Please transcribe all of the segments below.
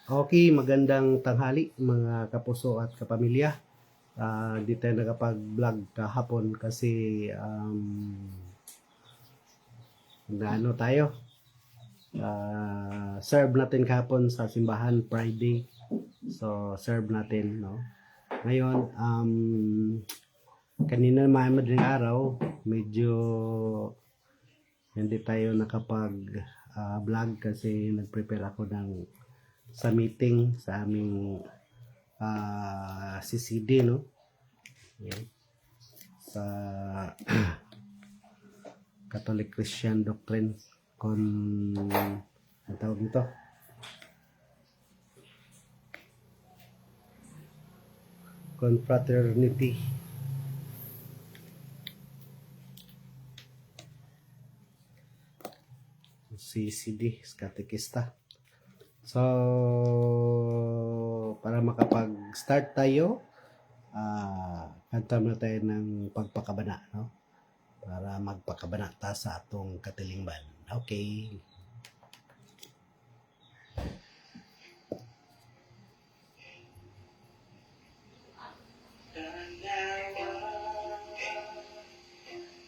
Okay, magandang tanghali mga kapuso at kapamilya. Di tayo nakapag-vlog kahapon kasi naano tayo. Serve natin kahapon sa simbahan Friday. So, serve natin, no? Ngayon, kanina naman madaling araw, medyo hindi tayo nakapag-vlog kasi nag-prepare ako sa meeting sa aming CCD, no? Yan. Sa Catholic Christian Doctrine ang tawag nito? Confraternity. CCD, Katekista. So, para makapag-start tayo, kanta na tayo ng pagpakabana, no? Para magpakabanata sa atong katilingban. Okay.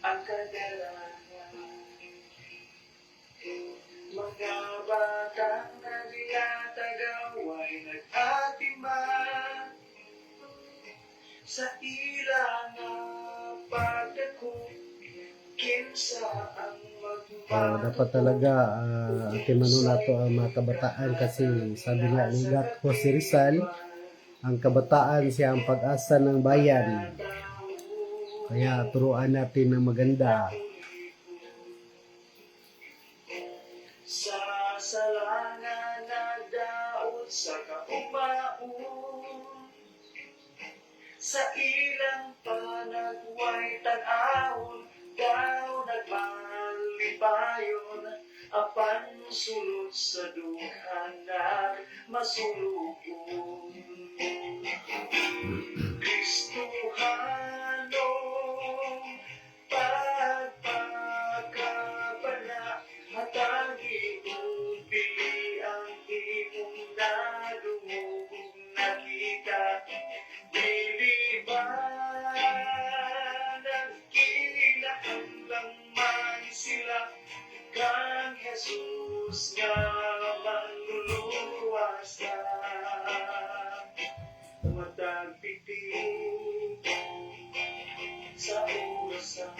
Ang kadalanan, mga batang naglatagaway nag-atiman sa ilang pagdako, kinsa ang Dapat talaga atimanon nato ang mga kabataan kasi sabi nga ni Gatko si Rizal, ang kabataan siya ang pag-asa ng bayan. Kaya turuan natin ng maganda. Sa salangan na daot sa kaumaon, sa ilang panagway tag-ahon, daw nagmalipayon, apan sulod sa dughan masulubon. Kristohanong pagpakabana, hatagi mong pili ang imong nadungog nakita. Dili ba nagkinahanglang man sila kang Jesus nga manluluwas ka? Matag piting sa orasan,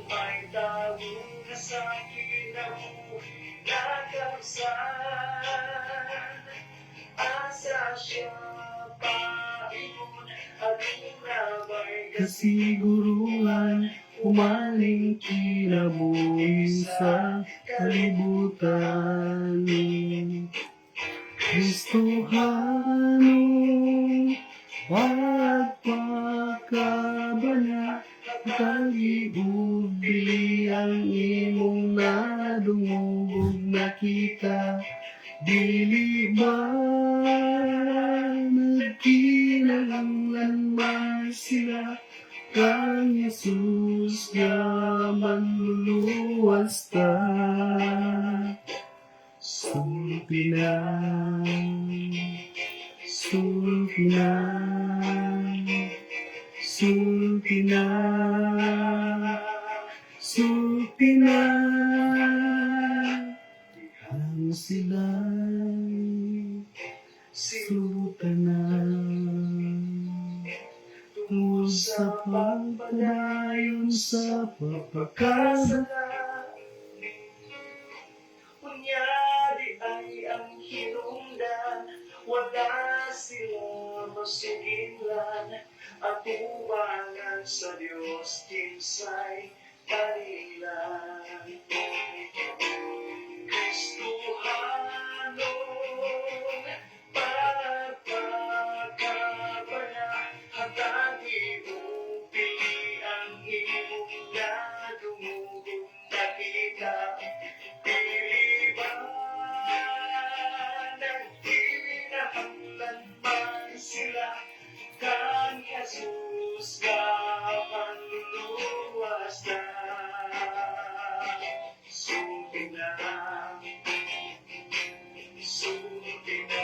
may tao na sa kinabuhi nakabsan, asa siya paingon, aduna ba'y Kasiguruhan, umaling kinabuhi sa kalibutan. Kristohanong pagpakabana, taliog bili ang imong nadungog nakita. Dili ba nagkinahanglan man sila kang Jesus nga manluluwas ta? Sulpi na, sulpi na, sulpi na, sulpi na, ang sila'y sulutan na. Tungkol sa pagpadayon sa pagpakasala, kunyari ay ang hinungdan, wala sila masuginlan, at uwangan sa Diyos kinsay kanila. Kristohanong pagpakabana, hatagi mong pili ang imong nadungog nakita. Dili ba nagkinahanglan man sila kang Jesus nga manluluwas na? Sulti na, sulti na,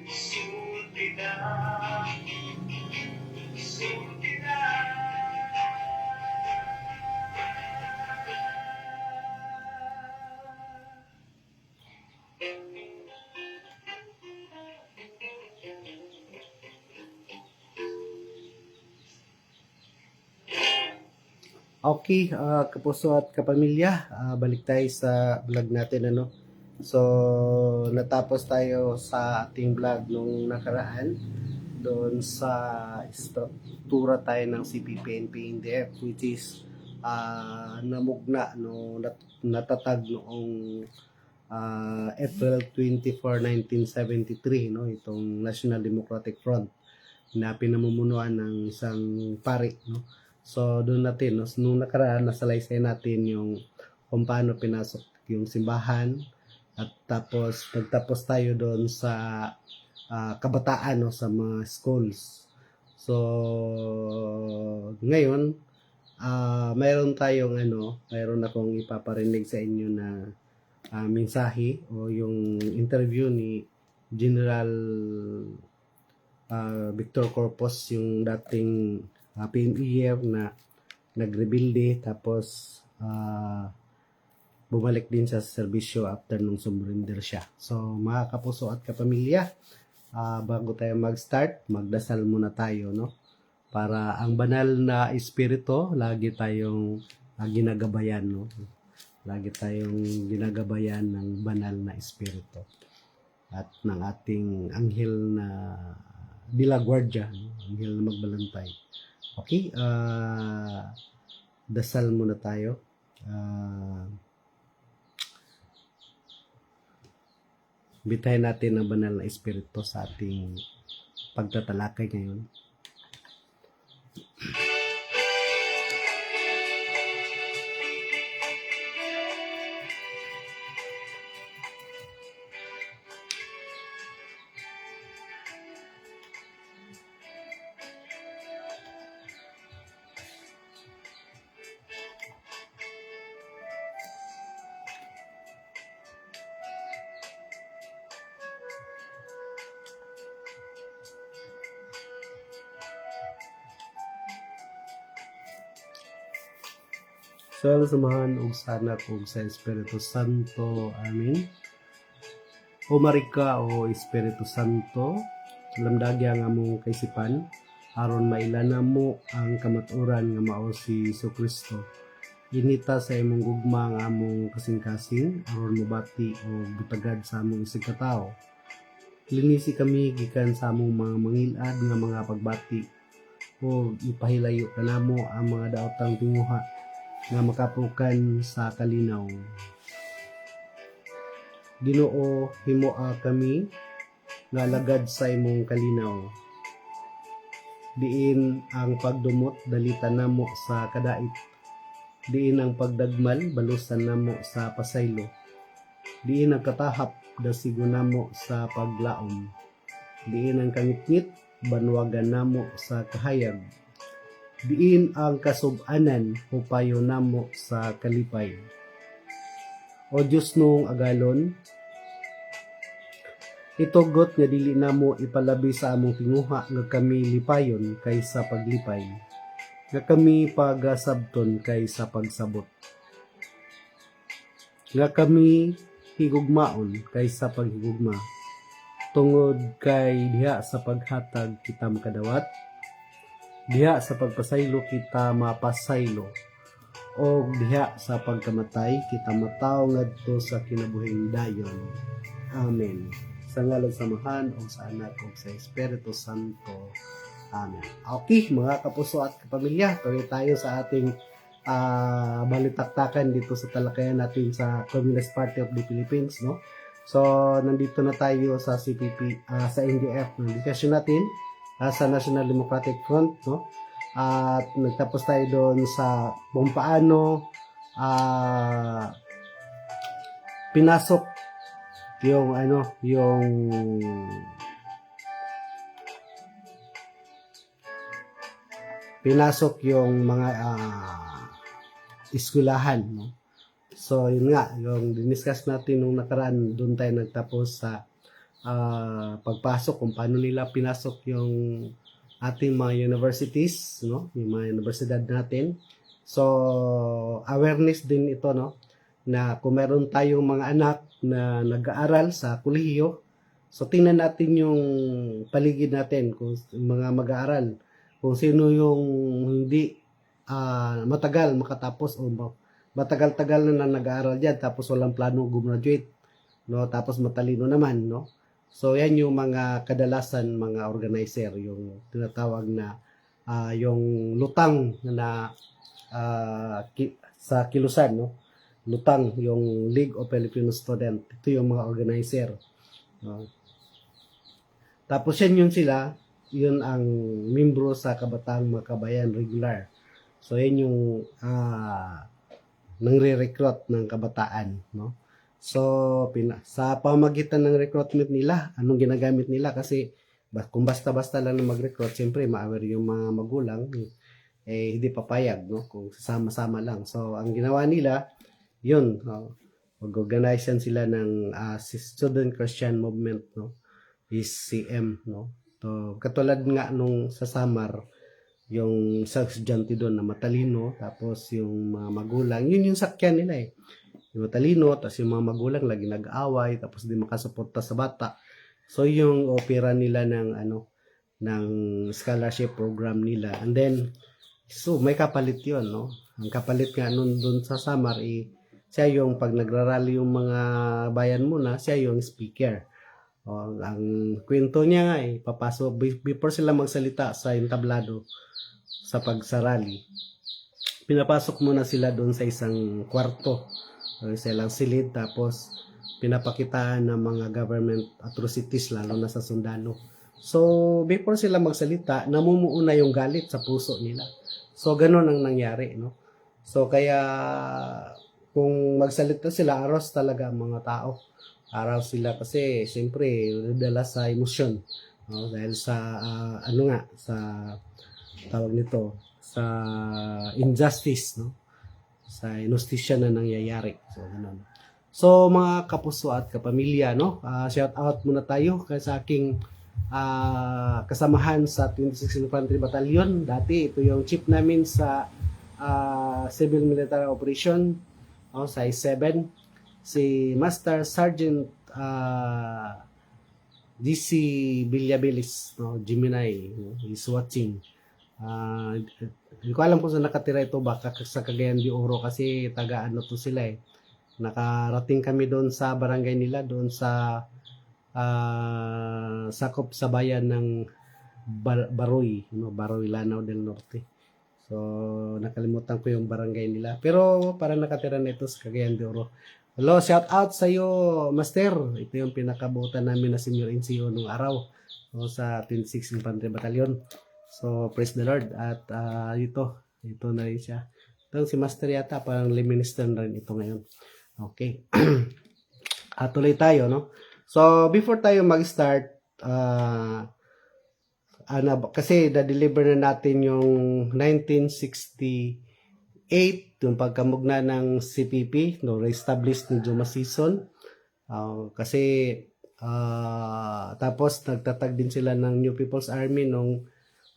sulti na, sulti na. Okay, kapuso at kapamilya, balik tayo sa vlog natin ano. So, natapos tayo sa ating vlog nung nakaraan doon sa struktura tayo ng CPP and PNDF, which is namugna no natatag noong April 24, 1973 no, itong National Democratic Front na pinamumunuan ng isang pari no. So doon natin no, nung nakaraan nasalaysay natin yung kung paano pinasok yung simbahan at tapos nagtapos tayo doon sa kabataan no, sa mga schools. So ngayon mayroon akong ipaparinig sa inyo na mensahe o yung interview ni General Victor Corpus, yung dating PNEF na nagrebilde tapos bumalik din sa serbisyo after nung sumurrender siya. So mga kapuso at kapamilya, bago tayo mag-start, magdasal muna tayo no, para ang banal na espiritu lagi tayong ginagabayan no. Lagi tayong ginagabayan ng banal na espiritu at ng ating anghel na Dila Guardia, no? Anghel na magbalantay. Okay, dasal muna tayo. Bitahin natin ang banal na espiritu sa ating pagtatalakay ngayon. So, samahan og sanak og sa Espiritu Santo. Amen. O marika o Espiritu Santo, lamdagya nga among kaisipan, aron mailana mo ang kamaturan nga mao si Jesucristo. Inita sa imong gugma nga among kasing-kasing, aron mabati o butagad sa among isig katao. Linisi kami gikan sa among mga mangilad nga mga pagbati, o ipahilayo kanamo ang mga daotang tinguha nga makapukan sa kalinaw. Ginoo, himoa kami nga lagad sa imong kalinaw. Diin ang pagdumot dalita namo sa kadait. Diin ang pagdagmal balusan namo sa pasaylo. Diin ang katahap dasigo namo sa paglaom. Diin ang kangitngit banwagan namo sa kahayag. Diin ang kasub-anan upayo namo sa kalipay. O Diyos nung agalon, itugot nga dili namo ipalabi sa among tinguha nga kami lipayon kaysa paglipay, nga kami pagasabton kaysa pagsabot, nga kami higugmaon kaysa paghigugma, tungod kay diha sa paghatag kita makadawat, diha sa pagpasaylo kita mapasaylo, o diha sa pagkamatay kita mataw ngadto sa kinabuhing dayon. Amen. Sa ngalan sa Amahan o sa Anak o sa Espiritu Santo. Amen. Okay, mga kapuso at kapamilya, tuloy tayo sa ating balitaktakan dito sa talakayan natin sa Communist Party of the Philippines, no? So, nandito na tayo sa CPP, sa NDF, ng discussion natin sa National Democratic Front, no? At nagtapos tayo doon sa kung paano pinasok yung pinasok yung mga eskwelahan, no? So, yun nga, yung diniscuss natin nung nakaraan, doon tayo nagtapos sa pagpasok, kung paano nila pinasok yung ating mga universities, no? Yung mga universidad natin. So, awareness din ito, no? Na kung meron tayong mga anak na nag-aaral sa kolehiyo, so tingnan natin yung paligid natin, kung mga mag-aaral, kung sino yung hindi matagal makatapos o matagal-tagal na nag-aaral diyan tapos walang plano gumraduate, no? Tapos matalino naman, no? So yan yung mga kadalasan mga organizer, yung tinatawag na yung lutang na sa Kilusan, no? Lutang, yung League of Filipino Student. Ito yung mga organizer, no? Tapos yun sila, yun ang membro sa Kabataang Makabayan regular. So yan yung nangre-recruit ng kabataan, no? So sa pamagitan ng recruitment nila, anong ginagamit nila? Kasi kung basta-basta lang na mag-recruit, siyempre ma-aware yung mga magulang, hindi papayag, no? Kung sasama-sama lang. So ang ginawa nila, yun, mag-organize yan sila ng Student Christian Movement, no? Is CM, no? So katulad nga nung sa Samar, yung sa estudyante doon na matalino, tapos yung mga magulang, yun yung sakyan nila eh. Yung matalino, tapos yung mga magulang lagi nag-away, tapos di makasuporta sa bata. So yung opera nila ng scholarship program nila. And then, so may kapalit yun, no? Ang kapalit nga nun doon sa Samar, siya yung pag nagrarally yung mga bayan muna, siya yung speaker. Ang kwento niya nga papasok, before sila magsalita sa entablado, sa pagsarali, pinapasok muna sila doon sa isang kwarto, sa ilang silid, tapos pinapakitaan ng mga government atrocities, lalo na sa sundalo. So, before sila magsalita, namumuuna yung galit sa puso nila. So, ganun ang nangyari, no? So, kaya, kung magsalita sila, aros talaga ang mga tao. Araw sila kasi, siyempre, dala sa emosyon. No? Dahil sa, sa tawag nito, sa injustice, no? Sa inustisya na nangyayari. So, ganun. So, mga kapuso at kapamilya, no? Shout out muna tayo sa aking kasamahan sa 26th Infantry Battalion. Dati, ito yung chief namin sa Civil Military Operation, sa I-7. Si Master Sergeant DC Villabilis, no? Gemini, no? Is watching. Hindi ko alam kung saan nakatira ito, baka sa Cagayan de Oro, kasi taga to sila eh. Nakarating kami doon sa barangay nila, doon sa sakop sa bayan ng Baroy, Baroy, Lanao del Norte. So nakalimutan ko yung barangay nila, pero parang nakatira na ito sa Cagayan de Oro. Hello, shout out sa iyo, Master. Ito yung pinakabutan namin na senior NCO nung araw, sa 26th Infantry Battalion. So, praise the Lord. At ito na rin siya. Ito si Master yata, parang minister na rin ito ngayon. Okay. Tuloy tayo, no? So, before tayo mag-start, kasi na-deliver na natin yung 1968, yung pagkamugna ng CPP, no, re-establish ng Juma Season. Kasi, tapos nagtatag din sila ng New People's Army nung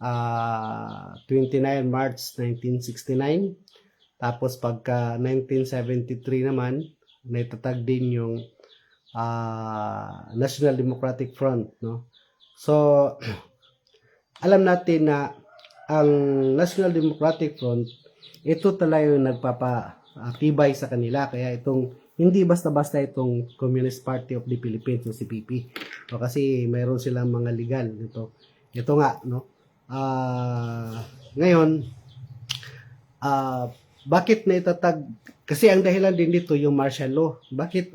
29 March 1969. Tapos pagka 1973 naman, naitatag din yung National Democratic Front, no? So, alam natin na ang National Democratic Front, ito talaga yung nagpapatibay sa kanila. Kaya itong, hindi basta-basta itong Communist Party of the Philippines, o CPP. So, kasi mayroon silang mga legal nito. Ito nga, no? Ngayon, bakit naitatag? Kasi ang dahilan din dito yung martial law. Bakit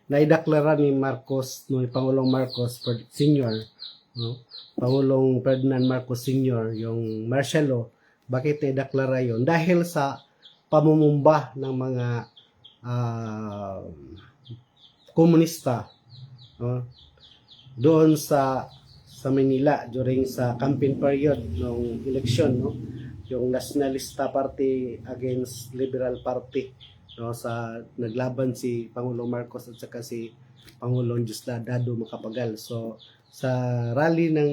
naideklara ni Marcos, no, Pangulong Marcos Sr., no, Pangulong Ferdinand Marcos Sr., yung martial law? Bakit naideklara yun? Dahil sa pamumumba ng mga komunista, no, doon sa Manila during sa campaign period ng election, no, yung Nationalista Party against Liberal Party. no, sa naglaban si Pangulong Marcos at saka si Pangulong Diosdado Macapagal. So sa rally ng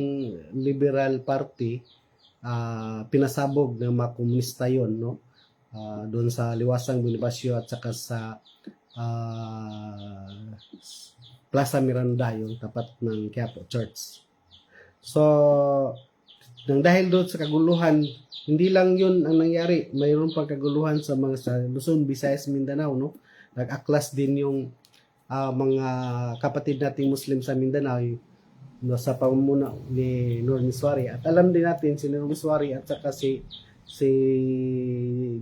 Liberal Party, pinasabog ng mga komunista yon, no, doon sa Liwasang Bonifacio at saka sa Plaza Miranda, yung tapat ng Quiapo Church. So nang dahil doon sa kaguluhan, hindi lang yun ang nangyari, mayroon pang kaguluhan sa mga sa Luzon, Visayas, Mindanao, no. Nag-aklas din yung mga kapatid nating Muslim sa Mindanao, no, sa pamumuno ni Nur Miswari. At alam din natin si Nur Miswari at saka si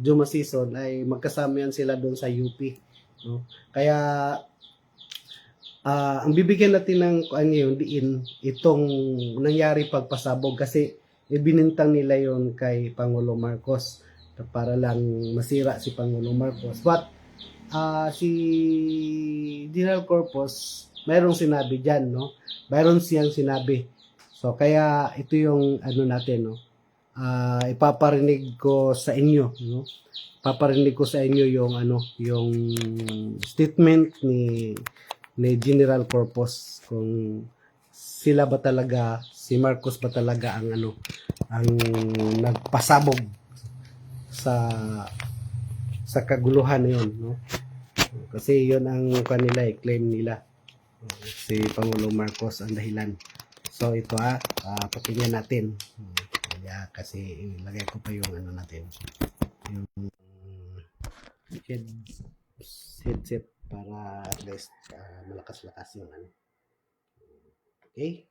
Juma Sison ay magkasama yan sila doon sa UP, no. Kaya ang bibigyan natin ng yung diin itong nangyari pagpasabog kasi ibinintang nila yon kay Pangulo Marcos para lang masira si Pangulo Marcos. But si General Corpus mayroong sinabi diyan, no? Mayroon siyang sinabi. So kaya ito yung ano natin, no? Ipaparinig ko sa inyo, no? Paparinig ko sa inyo yung yung statement ni General Corpus, kung sila ba talaga, si Marcos ba talaga ang ang nagpasabog sa kaguluhan na yun, no? Kasi yun ang kanila, claim nila, si Pangulong Marcos ang dahilan. So ito pakinggan natin. Kasi ilagay ko pa yung natin, yung headset para at least malakas-lakas yung Okay?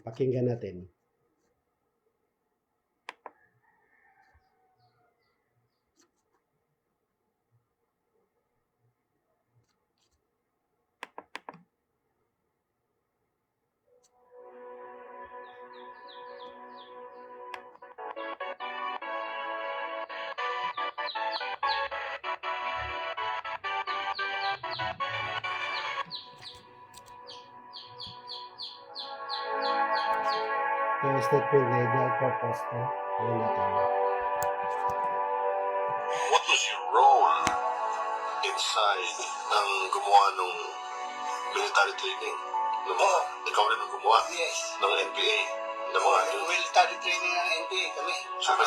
Pakinggan natin. Yung statement ni General Corpus, no? Yun natin. What was your role inside ng gumawa ng military training? Ikaw rin ang gumawa Yes. ng NPA, ng mga Military training ng NPA kami. So,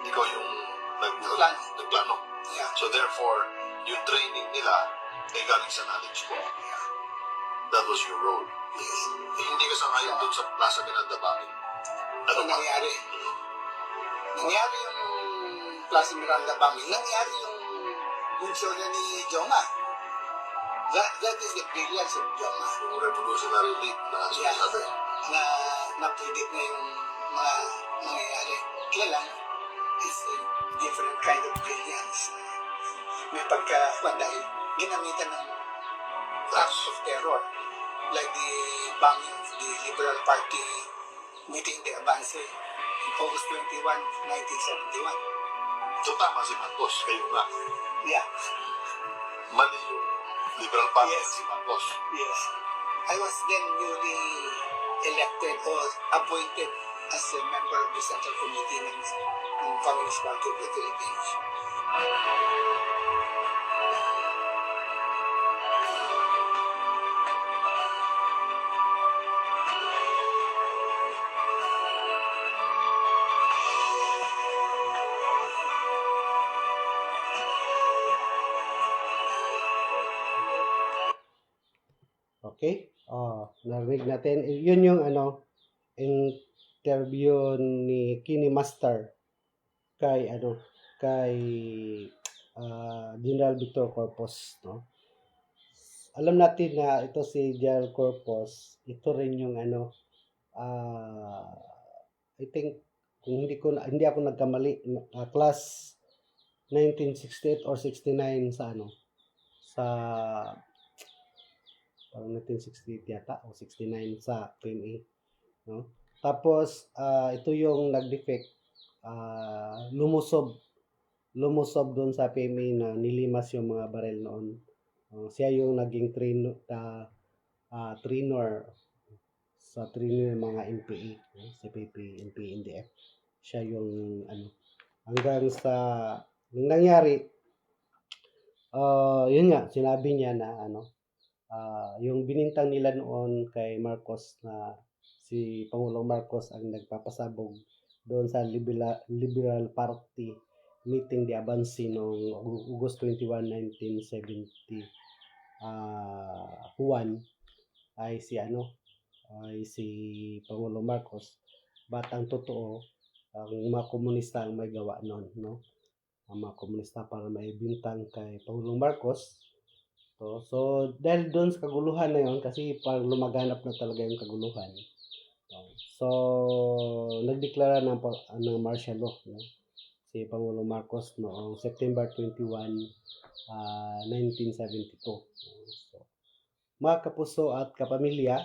ikaw yung Nagplano. nagplano. Yeah. So therefore, yung training nila ay galing sa knowledge ko. Yeah. That was your role. Yes. Hindi ka sangayon doon sa Plaza Miranda Bamin. Ano nangyari? Nangyari yung Plaza Miranda bombing. Nangyari yung show ni Joma. That is the brilliance of Joma. Yung revolutionary lead na Yeah. sinasabi. Na-predict na yung mga nangyayari. Kaya lang, it's a different kind of brilliance. May dahil ginamitan ng acts of terror. Like the bombing of the Liberal Party meeting the Avance in August 21, 1971. So tama si Marcos, kayo nga. Yeah, Mali yung Liberal Party Yes. si Marcos. yes. I was then newly elected or appointed as a member of the Central Committee ng Communist Party of the Philippines. Okay? Narinig natin. Yun yung interview ni Kini Master kay kay General Victor Corpus, no? Alam natin na ito si General Corpus, ito rin yung I think kung hindi ako nagkamali, class 1968 or 69 sa sa parang 1968 yata o 69 sa PMA, no? Tapos ito yung nag-defect, lumusob doon sa PMA na nilimas yung mga barel noon. Siya yung naging trainer sa trainer ng mga NPA, no? CPP, NPA, NDF. siya yung ano, hanggang sa nung nangyari, yun nga, sinabi niya na ano, yung binintang nila noon kay Marcos na si Pangulong Marcos ang nagpapasabog doon sa Liberal Party meeting di Abansi noong August 21, 1971 ay si ano, ay si Pangulong Marcos. But ang totoo, ang mga komunista ang may gawa noon, no? Ang mga komunista para maibintang kay Pangulong Marcos. So dahil doon sa kaguluhan na yun, kasi parang lumaganap na talaga yung kaguluhan. So, nagdeklara ng martial law, no? Si Pangulong Marcos noong September 21, 1972. So, mga kapuso at kapamilya,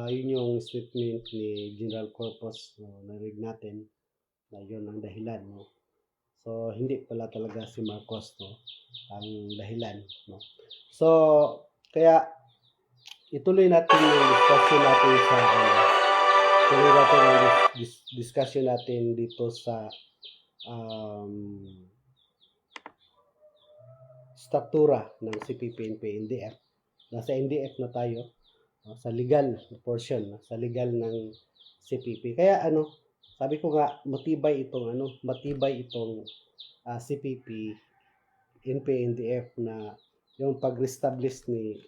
yun yung statement ni General Corpus, no, narinig natin na yun ang dahilan, no? So, hindi pala talaga si Marcos, no, ang dahilan, no? So, kaya ituloy natin yung discussion natin sa tuloy natin ang discussion natin dito sa struktura ng CPP, NDF. Nasa NDF na tayo, sa legal portion, sa legal ng CPP. Kaya ano, sabi ko nga matibay itong CPP, NDF na yung pag-establish ni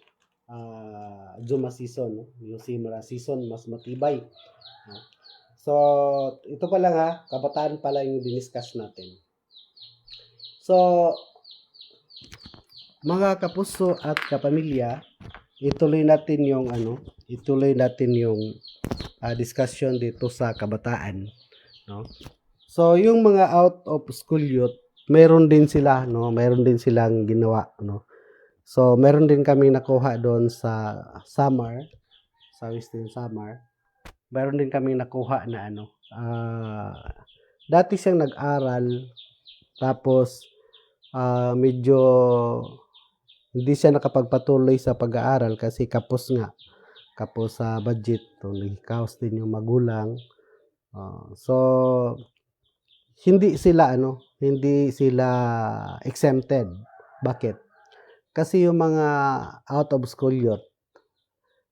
Juma Season, no? Yung Simra Season mas matibay. So, ito pa lang kabataan pa lang yung diniscuss natin. So, mga kapuso at kapamilya, ituloy natin yung discussion dito sa kabataan, no? So, yung mga out of school youth, meron din sila, no? Meron din silang ginawa, no? So, meron din kami nakuha doon sa Samar, sa Western Samar. Meron din kami nakuha na dati siyang nag-aral, tapos medyo hindi siya nakapagpatuloy sa pag-aaral kasi kapos sa budget, nagkaos din yung magulang. So hindi sila exempted. Bakit? Kasi yung mga out of school youth,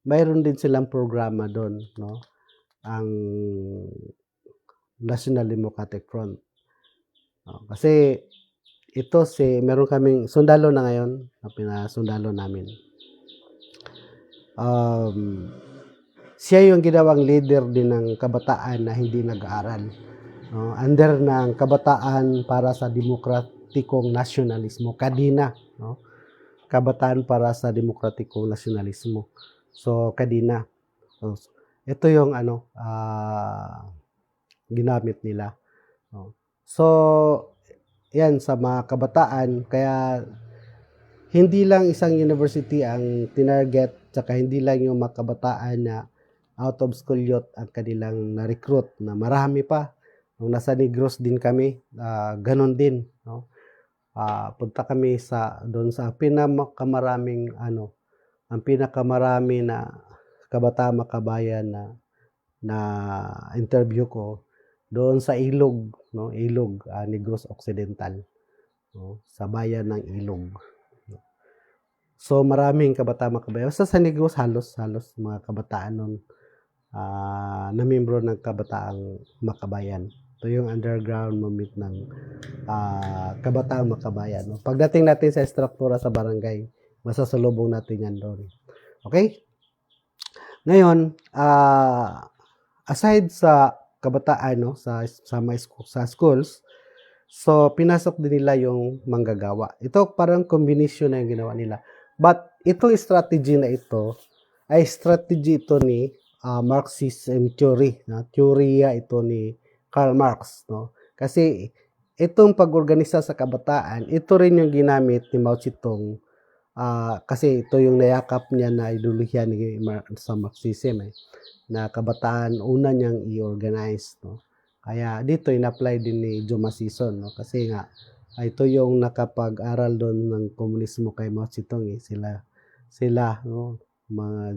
mayroon din silang programa doon, no? Ang National Democratic Front. Kasi ito meron kaming sundalo na ngayon, na pinasundalo namin. Siya yung ginawang leader din ng kabataan na hindi nag-aaral. Under ng Kabataan para sa Demokratikong Nasyonalismo, Kadina, no? Kabataan para sa Demokratikong Nasyonalismo. So, Kadina. So, ito yung ginamit nila. So, yan sa mga kabataan, kaya hindi lang isang university ang tinarget, tsaka hindi lang yung mga kabataan na out of school youth ang kanilang na-recruit, na marami pa. Nung nasa Negros din kami, ganon din, no? Punta kami doon sa pinakamaraming ang pinakamarami na kabataan makabayan na interview ko doon sa Ilog, no? Ilog, Negros Occidental, no? Sa bayan ng Ilog. So maraming kabataan makabayan. Sa Negros halos mga kabataan noon na membro ng Kabataang Makabayan. Ito yung underground movement ng Kabataang Makabayan, no? Pagdating natin sa struktura sa barangay, masasalubong natin yan doon. Okay? Ngayon, aside sa kabataan, no, sa schools, so pinasok din nila yung manggagawa. Ito parang combination na yung ginawa nila. But itong strategy na ito ay strategy ito ni Marxism theory, no? Teorya ito ni Karl Marx, no? Kasi itong pag-organisa sa kabataan, ito rin yung ginamit ni Mao Zedong, kasi ito yung nayakap niya na ideolohiya sa Marxism, na kabataan una niyang i-organize, no? Kaya dito in-apply din ni Juma Season, no? Kasi nga ito yung nakapag-aral doon ng komunismo kay Mao Zedong, sila no,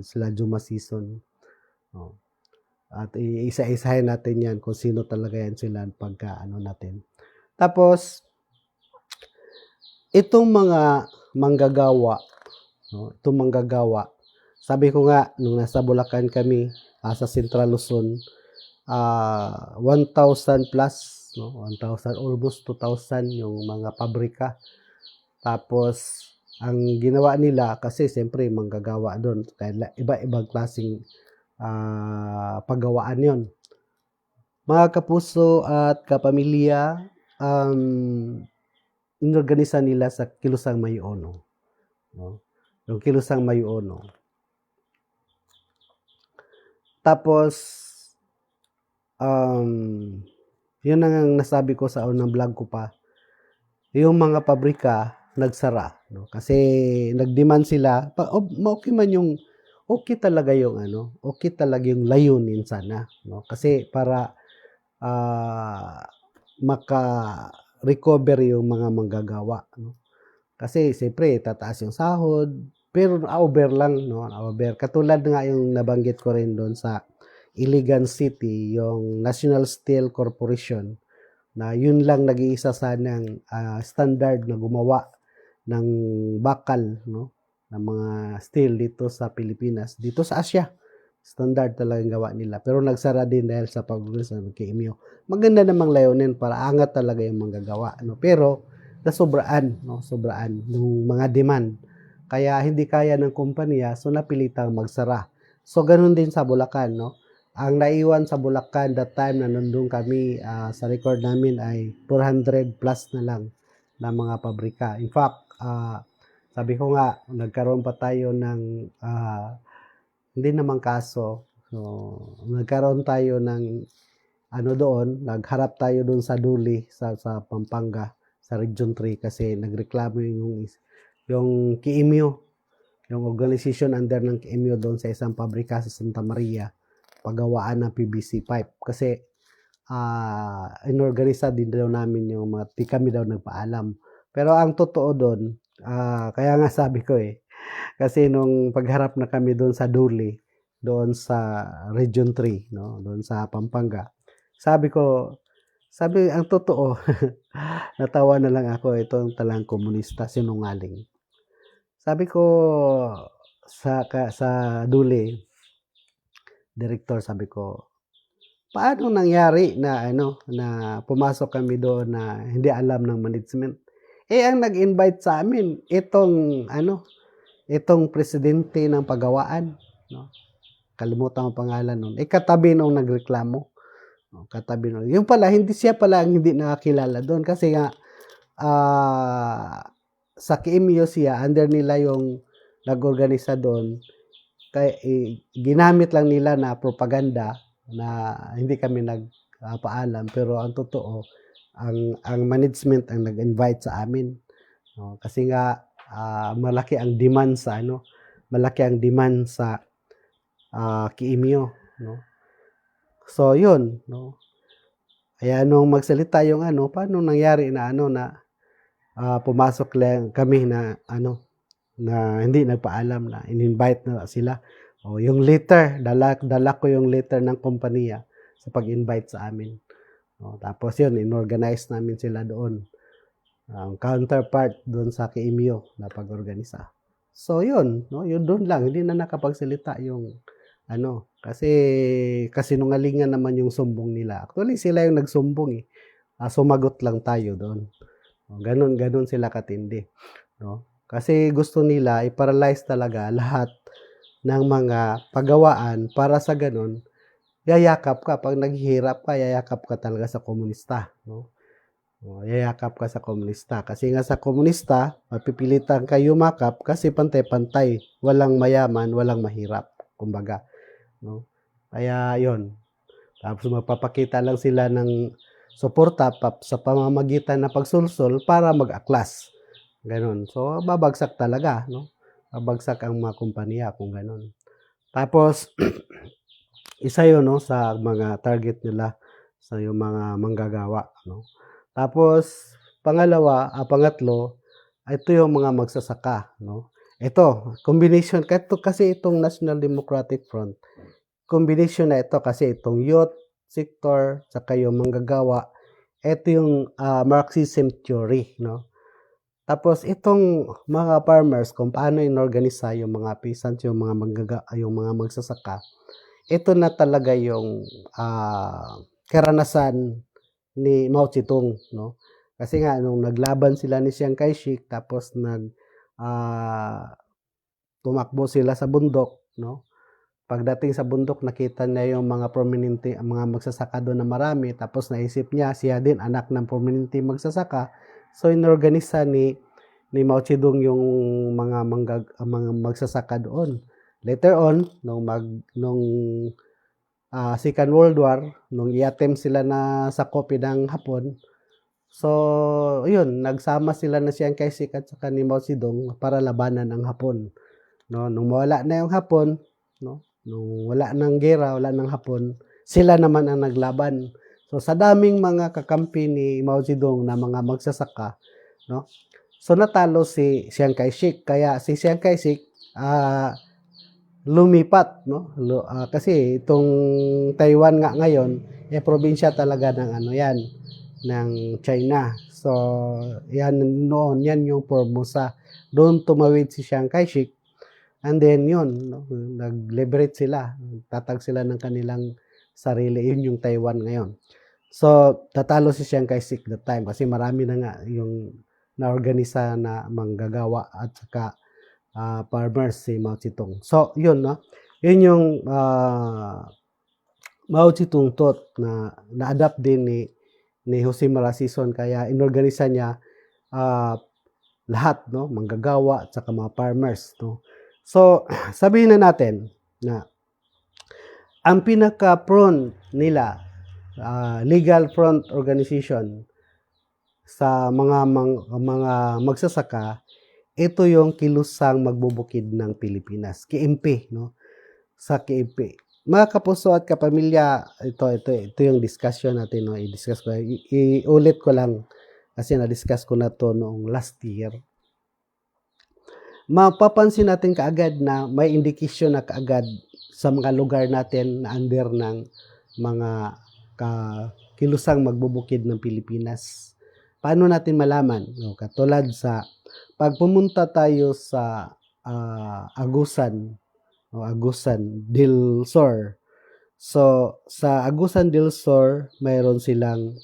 sila Juma Season, no? At iisa-isahin natin yan kung sino talaga yan sila pagka ano natin. Tapos, itong mga manggagawa, no? Itong manggagawa, sabi ko nga, nung nasa Bulacan kami, sa Central Luzon, 1,000 plus, no? 1,000, almost 2,000 yung mga pabrika. Tapos, ang ginawa nila, kasi siyempre manggagawa doon, kaya iba-ibang klaseng paggawaan yon. Mga kapuso at kapamilya, inorganisa nila sa Kilusang Mayuono. No? Yung Kilusang Mayuono. Tapos, yun ang nasabi ko sa unang vlog ko pa. Yung mga pabrika, nagsara. No? Kasi, nag-demand sila, okay man yung, okay talaga yung okay talaga yung layunin sana. No? Kasi, para, maka-recover yung mga manggagawa. No? Kasi, siyempre, tataas yung sahod, pero over lang, no? Over. Katulad nga yung nabanggit ko rin doon sa Iligan City, yung National Steel Corporation, na yun lang nag-iisa sanang standard na gumawa ng bakal, no? Ng mga steel dito sa Pilipinas, dito sa Asia. Standard talagang gawa nila. Pero nagsara din dahil sa pag-ulis ng KMU. Maganda namang layunin para angat talaga yung manggagawa. No? Pero, nasobraan, no? Sobraan ng mga demand. Kaya hindi kaya ng kumpanya, so napilitang magsara. So, ganun din sa Bulacan, no? Ang naiwan sa Bulacan that time na nandun kami, sa record namin ay 400 plus na lang na mga pabrika. In fact, sabi ko nga, nagkaroon pa tayo ng hindi naman kaso. So, nagkaroon tayo ng doon, nagharap tayo doon sa Duli, sa Pampanga, sa Region 3 kasi nagreklamo yung KMU, yung organization under ng KMU doon sa isang pabrika sa Santa Maria, paggawaan ng PVC pipe. Kasi inorganisa din daw namin yung mga, di kami daw nagpaalam. Pero ang totoo doon, kaya nga sabi ko kasi nung pagharap na kami doon sa Duli, doon sa Region 3, no, doon sa Pampanga, sabi ang totoo, natawa na lang ako, itong talang komunista, sinungaling. Sabi ko sa Duli, director, sabi ko, paano nangyari na na pumasok kami doon na hindi alam ng management? Ang nag-invite sa amin itong presidente ng paggawaan, no? Kalimutan ang pangalan nun. Katabi nung nagreklamo. No, katabi nung. Yung pala, siya pala ang hindi nakakilala doon kasi nga sa KMU siya, under nila yung nag-organisa doon. Kaya ginamit lang nila na propaganda na hindi kami nagpaalam, pero ang totoo, ang management ang nag-invite sa amin. No, kasi nga malaki ang demand sa KMU, no? So yun, no? Kaya nung magsalita yung paano nangyari na pumasok lang kami na na hindi nagpaalam, na in-invite na sila. O yung letter, dala ko yung letter ng kumpanya sa pag-invite sa amin. O, tapos yun, inorganize namin sila doon. Ang counterpart doon sa KMU na pag-organisa. So yun, no, yun doon lang, hindi na nakapagsalita yung kasi nungalingan naman yung sumbong nila. Actually sila yung nagsumbong sumagot lang tayo doon. Ganun sila katindi, no? Kasi gusto nila i-paralyze talaga lahat ng mga paggawaan para sa ganun yayakap ka pag naghihirap ka, yayakap ka talaga sa komunista, no? Yayakap ka sa komunista. Kasi nga sa komunista, mapipilitan kayo yumakap kasi pantay-pantay. Walang mayaman, walang mahirap. Kumbaga, no? Kaya yon. Tapos magpapakita lang sila ng suporta sa pamamagitan ng pagsulsol para mag-aklas. Ganon. So, babagsak talaga, no? Babagsak ang mga kumpanya kung ganon. Tapos, isa yun, no, sa mga target nila sa yung mga manggagawa, no? Tapos, pangatlo, ito yung mga magsasaka, no? Ito, combination, kasi itong National Democratic Front, combination na ito kasi itong youth sector saka yung manggagawa, ito yung Marxism theory, no? Tapos itong mga farmers kung paano inorganisa yung mga peasants, yung mga magsasaka, ito na talaga yung karanasan ni Mao Zedong, no? Kasi nga nung naglaban sila ni Chiang Kai-shek tapos tumakbo sila sa bundok, no? Pagdating sa bundok nakita niya yung mga prominente, mga magsasaka doon na marami, tapos naisip niya siya din anak ng prominente magsasaka. So inorganisa ni Mao Zedong yung mga magsasaka doon. Later on nung Second World War, nung i-attempt sila na sakopin ng Hapon, so yun, nagsama sila na Chiang Kai-shek at saka ni Mao Zedong para labanan ang Hapon. No, nung mawala na yung Hapon, no, nung wala nang gera, wala nang Hapon, sila naman ang naglaban. So sa daming mga kakampi ni Mao Zedong na mga magsasaka, no, so natalo si Chiang Kai-shek. Kaya si Chiang Kai-shek lumipat, no? Kasi itong Taiwan nga ngayon, probinsya talaga ng yan, ng China. So, yan noon, yan yung Formosa. Doon tumawid si Chiang Kai-shek. And then yun, no? Nag-liberate sila. Tatag sila ng kanilang sarili. Yun yung Taiwan ngayon. So, tatalo si Chiang Kai-shek that time kasi marami na nga yung naorganisa na manggagawa at saka farmers si Mao Zedong. So, yun, no? Yun yung Mao Zedong thought na na-adapt din ni Jose Marasison, kaya inorganisa niya lahat, no? Manggagawa at saka mga farmers, no? So, sabihin na natin na ang pinaka-front nila, legal front organization sa mga magsasaka, ito yung Kilusang Magbubukid ng Pilipinas, KMP, no? Sa KMP. Mga kapuso at kapamilya, ito yung discussion natin, no? I-discuss ko. Iulit ko lang kasi na-discuss ko na to noong last year. Mapapansin natin kaagad na may indikasyon na kaagad sa mga lugar natin na under ng mga Kilusang Magbubukid ng Pilipinas. Paano natin malaman? No? Katulad sa pag pumunta tayo sa Agusan del Sur. So, sa Agusan del Sur, mayroon silang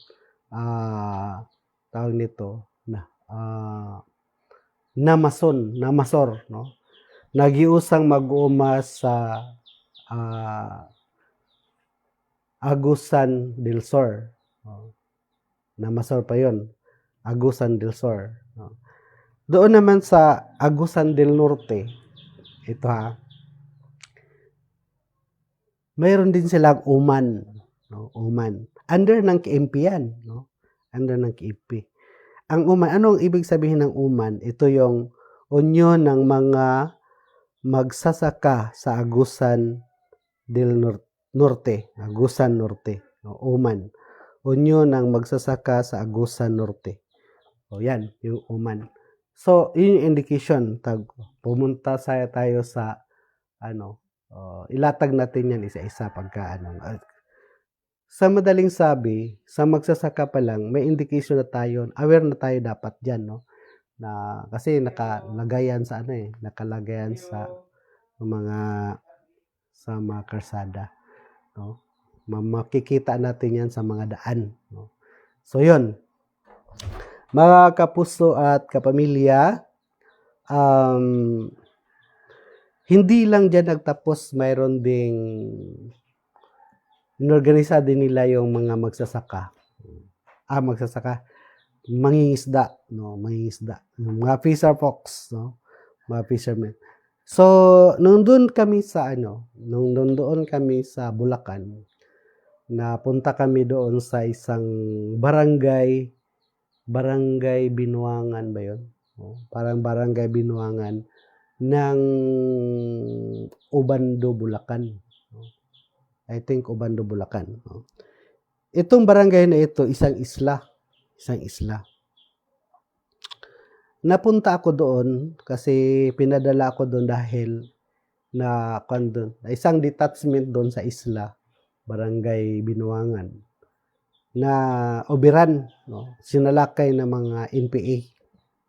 tawag nito na Namasor, no? Nagiusang mag-uma sa Agusan del Sur. Namasor pa 'yon. Agusan del Sur. No? Doon naman sa Agusan del Norte, ito mayroon din silang Uman, no? Uman. Under ng KMP yan, no? Under ng KMP. Ang Uman, anong ibig sabihin ng Uman? Ito yung union ng mga magsasaka sa Agusan del Norte, Agusan Norte, no? Uman. Union ng magsasaka sa Agusan Norte. O yan, yung Uman. So, yun yung indication. Pumunta tayo sa, ilatag natin yan isa-isa pagka, sa madaling sabi, sa magsasaka pa lang, may indication na tayo, aware na tayo dapat dyan, no? Na, kasi nakalagayan sa, nakalagayan sa mga karsada, no? Makikita natin yan sa mga daan, no? So, yun. Mga kapuso at kapamilya, hindi lang dyan nagtapos, mayroon ding inorganisa din nila yung mga magsasaka. Mangingisda, no? Mangingisda. Mga fisher folks, no? Mga fishermen. So, nung doon kami sa Bulacan, napunta kami doon sa isang barangay Binuangan ba yun? Parang barangay Binuangan ng Obando, Bulacan. I think Obando, Bulacan. Itong barangay na ito, isang isla. Napunta ako doon kasi pinadala ako doon dahil na kandun, isang detachment doon sa isla, Barangay Binuangan, na obiran, no? Sinalakay ng mga NPA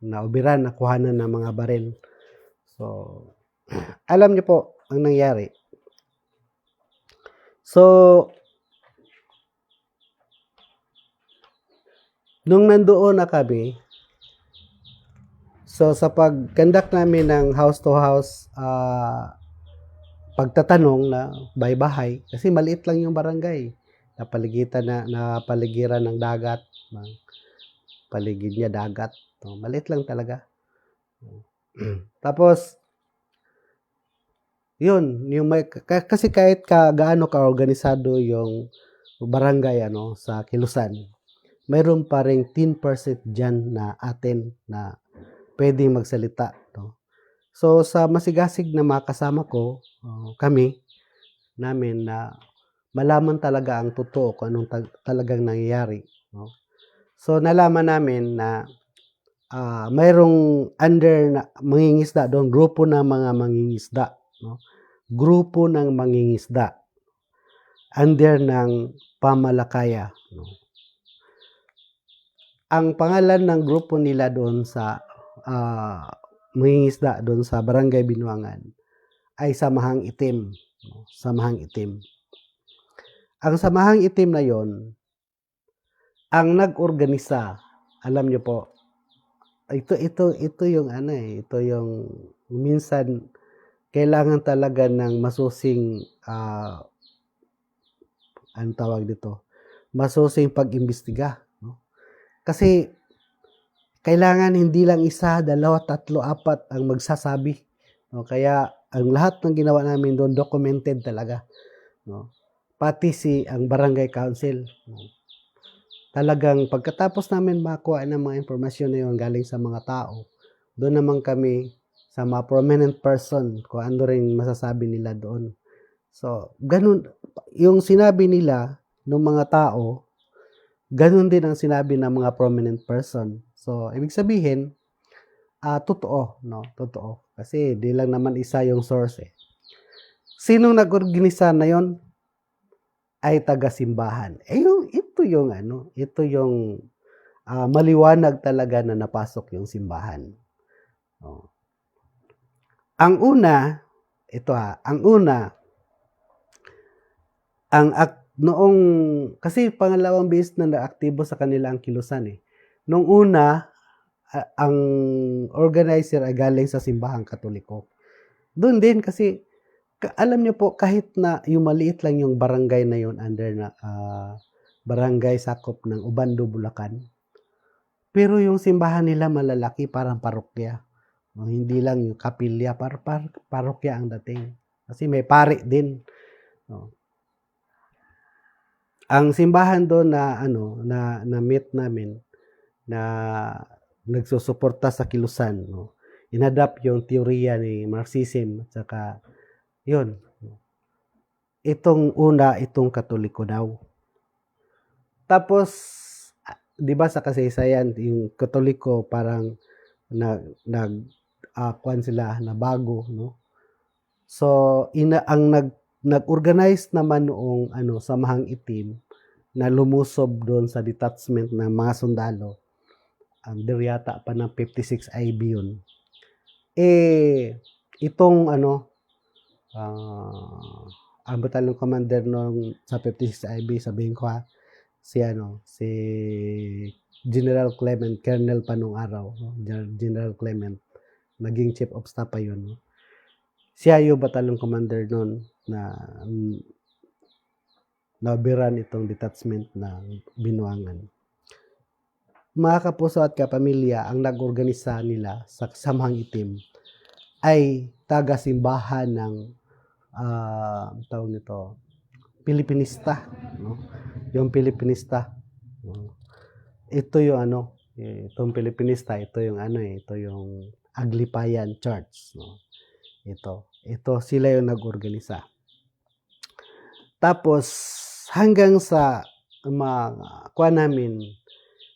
na obiran, nakuhanan ng mga baril. So, alam niyo po ang nangyari. So, nung nandoon na kami, so sa pag-conduct namin ng house-to-house pagtatanong na bahay-bahay, kasi maliit lang yung barangay. Napaligiran ng dagat, ng paligid niya dagat. No, maliit lang talaga. Tapos, yun, kasi kahit gaano ka-organisado yung barangay sa Kilusan, mayroon pa ring 10% dyan na atin na pwedeng magsalita. No? So, sa masigasig na mga kasama ko, namin na malaman talaga ang totoo kung anong talagang nangyayari. No? So, nalaman namin na mayroong under na mangingisda doon, grupo ng mga mangingisda. No? Grupo ng mangingisda under ng Pamalakaya. No? Ang pangalan ng grupo nila doon sa mangingisda doon sa Barangay Binuangan ay Samahang Itim. No? Samahang Itim. Ang Samahang Itim na yon, ang nag-organisa, alam niyo po, ito yung ito yung minsan kailangan talaga ng masusing ang tawag dito, masusing pag-imbestiga, no? Kasi kailangan hindi lang isa, dalawa, tatlo, apat ang magsasabi, no? Kaya ang lahat ng ginawa namin doon documented talaga, no? Pati ang barangay council, no? Talagang pagkatapos namin makuha ng mga impormasyon na yun galing sa mga tao, doon naman kami sa mga prominent person kung ano rin masasabi nila doon. So, ganun, yung sinabi nila ng mga tao, ganun din ang sinabi ng mga prominent person. So, ibig sabihin, totoo, no? Totoo. Kasi di lang naman isa yung source eh. Sinong nag-organisa na yon? Ay taga-simbahan. Ito yung maliwanag talaga na napasok yung simbahan. Oh. Ang una, noong, kasi pangalawang beses na naaktibo sa kanila ang Kilusan eh. Noong una, ang organizer ay galing sa simbahang Katoliko. Doon din kasi, alam niyo po, kahit na yung maliit lang yung barangay na yun under na barangay sakop ng Ubando, Bulacan, pero yung simbahan nila malalaki, parang parokya. No, hindi lang yung kapilya, parokya ang dating. Kasi may pari din. No. Ang simbahan doon na meet namin na nagsusuporta sa Kilusan, no. Inadapt yung teorya ni Marxism at saka yun. Itong Katoliko daw. Tapos 'di ba sa kasaysayan yung Katoliko parang kuan sila na bago, no? So ang nag-organize naman noong Samahang Itim na lumusob doon sa detachment ng mga sundalo. Yata pa ng 56 IB yun. Itong ang battalion commander nung sa 56 IB, sabihin ko si General Clement, Colonel pa nung araw, no? General Clement, naging chief of staff pa yun, no? Siya yung battalion commander noon na nabiran itong detachment ng Binuangan. Mga kapuso at kapamilya, ang nag-organisa nila sa Samahang Itim ay taga-simbahan ng tawag nito, Pilipinista, no? Yung Pilipinista. No? Ito yung itong Pilipinista, ito yung Aglipayan Church, no? Ito sila yung nag-organisa. Tapos hanggang sa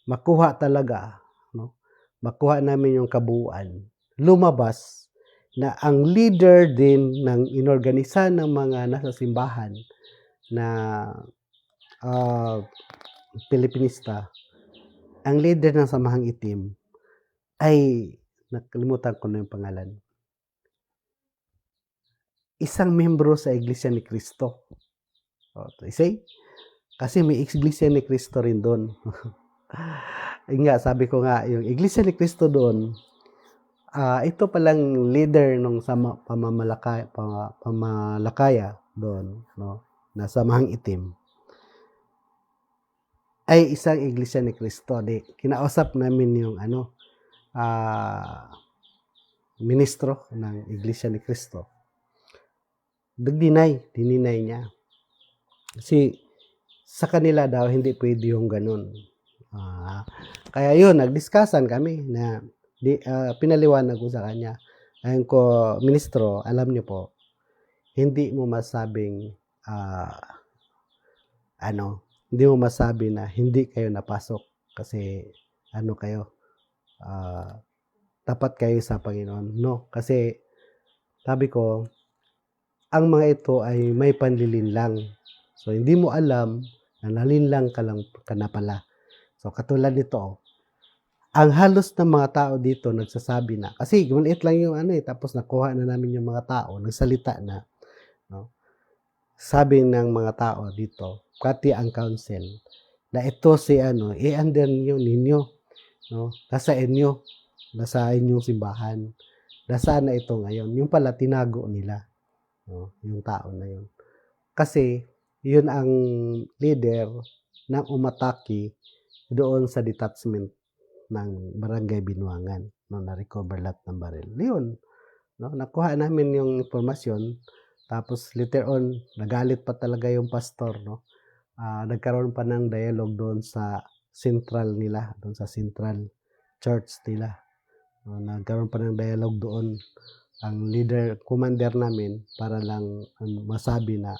makuha talaga, no? Makuha namin yung kabuuan. Lumabas na ang leader din ng inorganisa ng mga nasa simbahan na Pilipinista, ang leader ng Samahang Itim ay nakalimutan ko na yung pangalan. Isang membro sa Iglesia ni Cristo. See? Kasi may Iglesia ni Cristo rin doon. Ayun nga, sabi ko nga, yung Iglesia ni Cristo doon, ito palang leader ng pamamalakaya doon, no, na Samahang Itim, ay isang Iglesia ni Cristo. Kinausap namin yung ministro ng Iglesia ni Cristo. Dininay niya. Kasi sa kanila daw, hindi pwede yung ganun. Kaya yun, nagdiskasan kami na pinaliwanag ko sa kanya. Ayun ko, ministro, alam niyo po, hindi mo masabing, hindi mo masabi na hindi kayo napasok kasi kayo, tapat kayo sa Panginoon. No, kasi sabi ko, ang mga ito ay may panlilinlang. So, hindi mo alam na nalinlang ka na pala. So, katulad nito, ang halos ng mga tao dito nagsasabi na, kasi maliit lang yung tapos nakuha na namin yung mga tao, nagsalita na, no? Sabi ng mga tao dito, pati ang council, na ito si i-under ninyo, no? Nasa inyong simbahan. Nasaan na ito ngayon? Yung pala, tinago nila. No, yung tao na yun. Kasi, yun ang leader ng umatake doon sa detachment ng Barangay Binuangan, no, na-recover lahat ng baril. Yun, no, nakuha namin yung informasyon, tapos later on, nagalit pa talaga yung pastor, no. Nagkaroon pa ng dialogue doon sa central nila, doon sa central church nila. No, nagkaroon pa ng dialogue doon ang commander namin para lang masabi na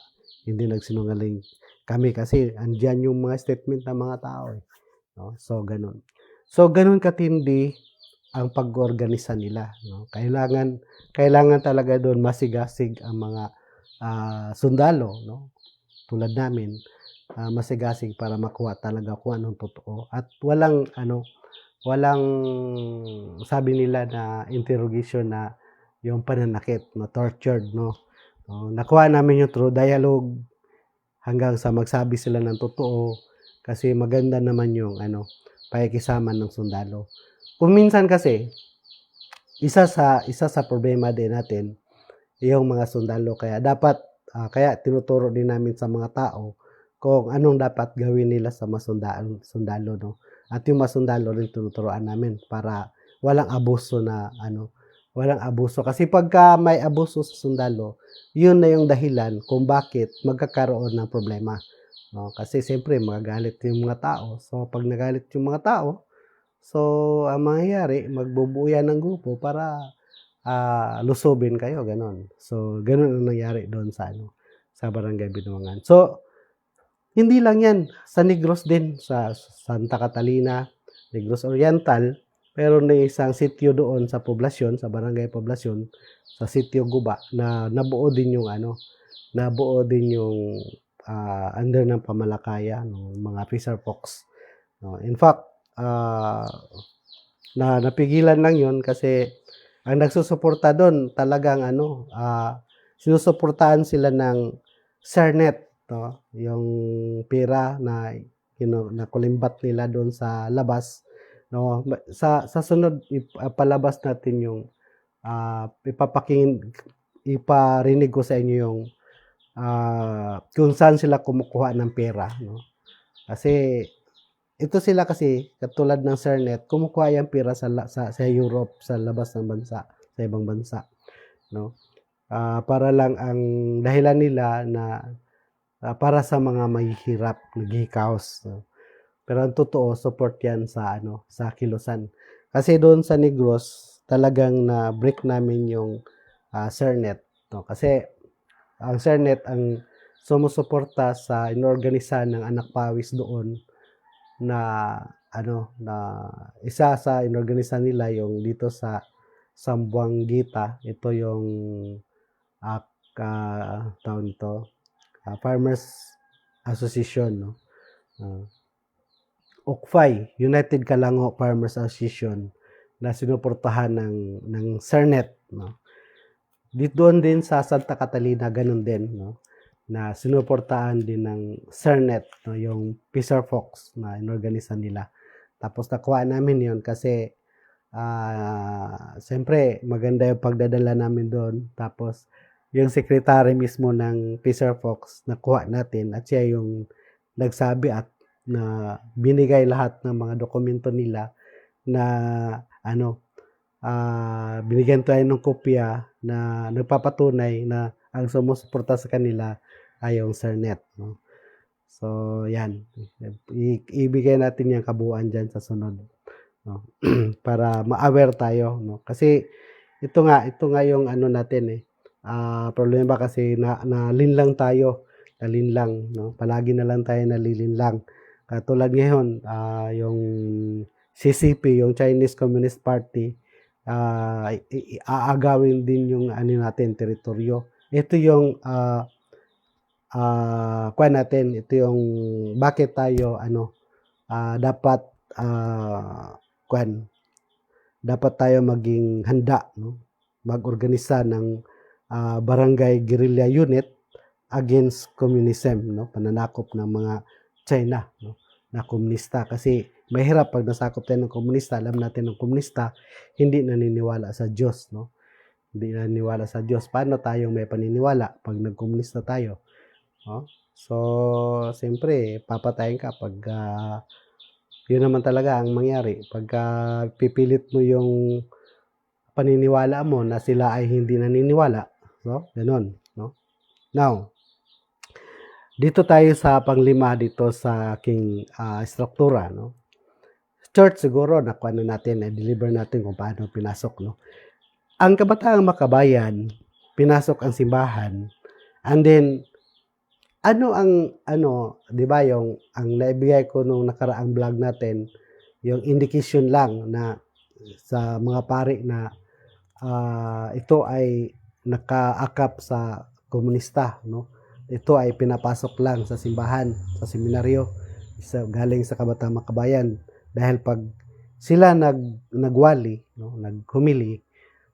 hindi nagsinungaling kami kasi andyan yung mga statement ng mga tao. No? So, ganun. So, ganun katindi ang pag-organisa nila. No? Kailangan talaga doon masigasig ang mga sundalo. No? Tulad namin, masigasig para makuha talaga kung anong totoo. At walang sabi nila na interrogation na yung pananakit, no, tortured, no. Nakuha namin yung through dialogue hanggang sa magsabi sila ng totoo kasi maganda naman yung pakikisama ng sundalo. Kung minsan kasi isa sa problema din natin yung mga sundalo, kaya dapat kaya tinuturo din namin sa mga tao kung anong dapat gawin nila sa mga sundalo, no. At yung mga sundalo rin tinuturoan namin para walang abuso walang abuso. Kasi pagka may abuso sa sundalo, yun na yung dahilan kung bakit magkakaroon ng problema. No? Kasi siyempre, magagalit yung mga tao. So, pag nagalit yung mga tao, so, ang mangyayari, magbubuo yan ng grupo para lusobin kayo, ganon. So, ganon ang nangyari doon sa Barangay Binuangan. So, hindi lang yan. Sa Negros din, sa Santa Catalina, Negros Oriental, pero may isang sitio doon sa poblasyon, sa barangay poblasyon, sa sitio Guba, na nabuo din yung under ng pamalakaya ng mga Fisher Fox. No, in fact, napigilan lang yun kasi ang nagsusuporta doon talagang sinusuportahan sila ng Sernet, no, yung pera na nakulimbat nila doon sa labas. No, sa sunod ipalabas natin yung iparinig ko sa inyo yung kung saan sila kumukuha ng pera, no. Kasi ito sila kasi katulad ng Sernet, kumukuha yung pera sa Europe, sa labas ng bansa, sa ibang bansa, no. Para lang ang dahilan nila na para sa mga mahihirap, naghihikaos, no? Pero ang totoo, support yan sa Kilusan. Kasi doon sa Negros, talagang na-break namin yung Sernet. No? Kasi ang Sernet ang sumusuporta sa inorganisa ng Anak Pawis doon na na isa sa inorganisa nila yung dito sa Sambuanguita. Ito yung tawag nito, Farmers Association, no? UKFAY, United Kalango Farmers Association, na sinuportahan ng Sernet, no? Dito doon din sa Santa Catalina, ganun din, no? Na sinuportahan din ng Sernet, no? Yung Fisher Fox na inorganisa nila. Tapos nakuha namin yon kasi siyempre maganda yung pagdadala namin doon. Tapos yung secretary mismo ng Fisher Fox nakuha natin at siya yung nagsabi at na binigay lahat ng mga dokumento nila na binigyan tayo ng kopya na nagpapatunay na ang sumusuporta sa kanila ay yung Sernet, no? So, yan. Ibigay natin yung kabuuan dyan sa sunod, no? Para ma-aware tayo, no? Kasi ito nga yung natin problema kasi nalinlang tayo, nalinlang, no? Palagi na lang tayo nalilinlang. Katulad ngayon, yung CCP, yung Chinese Communist Party, aagawin din yung natin, teritoryo. Ito yung natin, ito yung bakit tayo dapat dapat tayo maging handa, no? Mag-organisa ng barangay guerrilla unit against communism, no? Pananakop ng mga China, no? Na komunista, kasi mahirap pag nasakop tayo ng komunista. Alam natin ng komunista hindi naniniwala sa Diyos, no? Hindi naniniwala sa Diyos. Paano tayo may paniniwala pag nagkomunista tayo, no? So siyempre papatayin ka pag yun naman talaga ang mangyari pag pipilit mo yung paniniwala mo na sila ay hindi naniniwala, no? Ganon, no? Now, dito tayo sa panglima dito sa aking struktura, no? Church siguro nakuha na natin, deliver natin kung paano pinasok, no? Ang Kabataang Makabayan, pinasok ang simbahan, and then di ba yung ang naibigay ko nung nakaraang vlog natin, yung indication lang na sa mga pari na ito ay nakaakap sa komunista, no? Ito ay pinapasok lang sa simbahan, sa seminaryo, galing sa Kabataang Makabayan. Dahil pag sila nagwali, no, naghumili,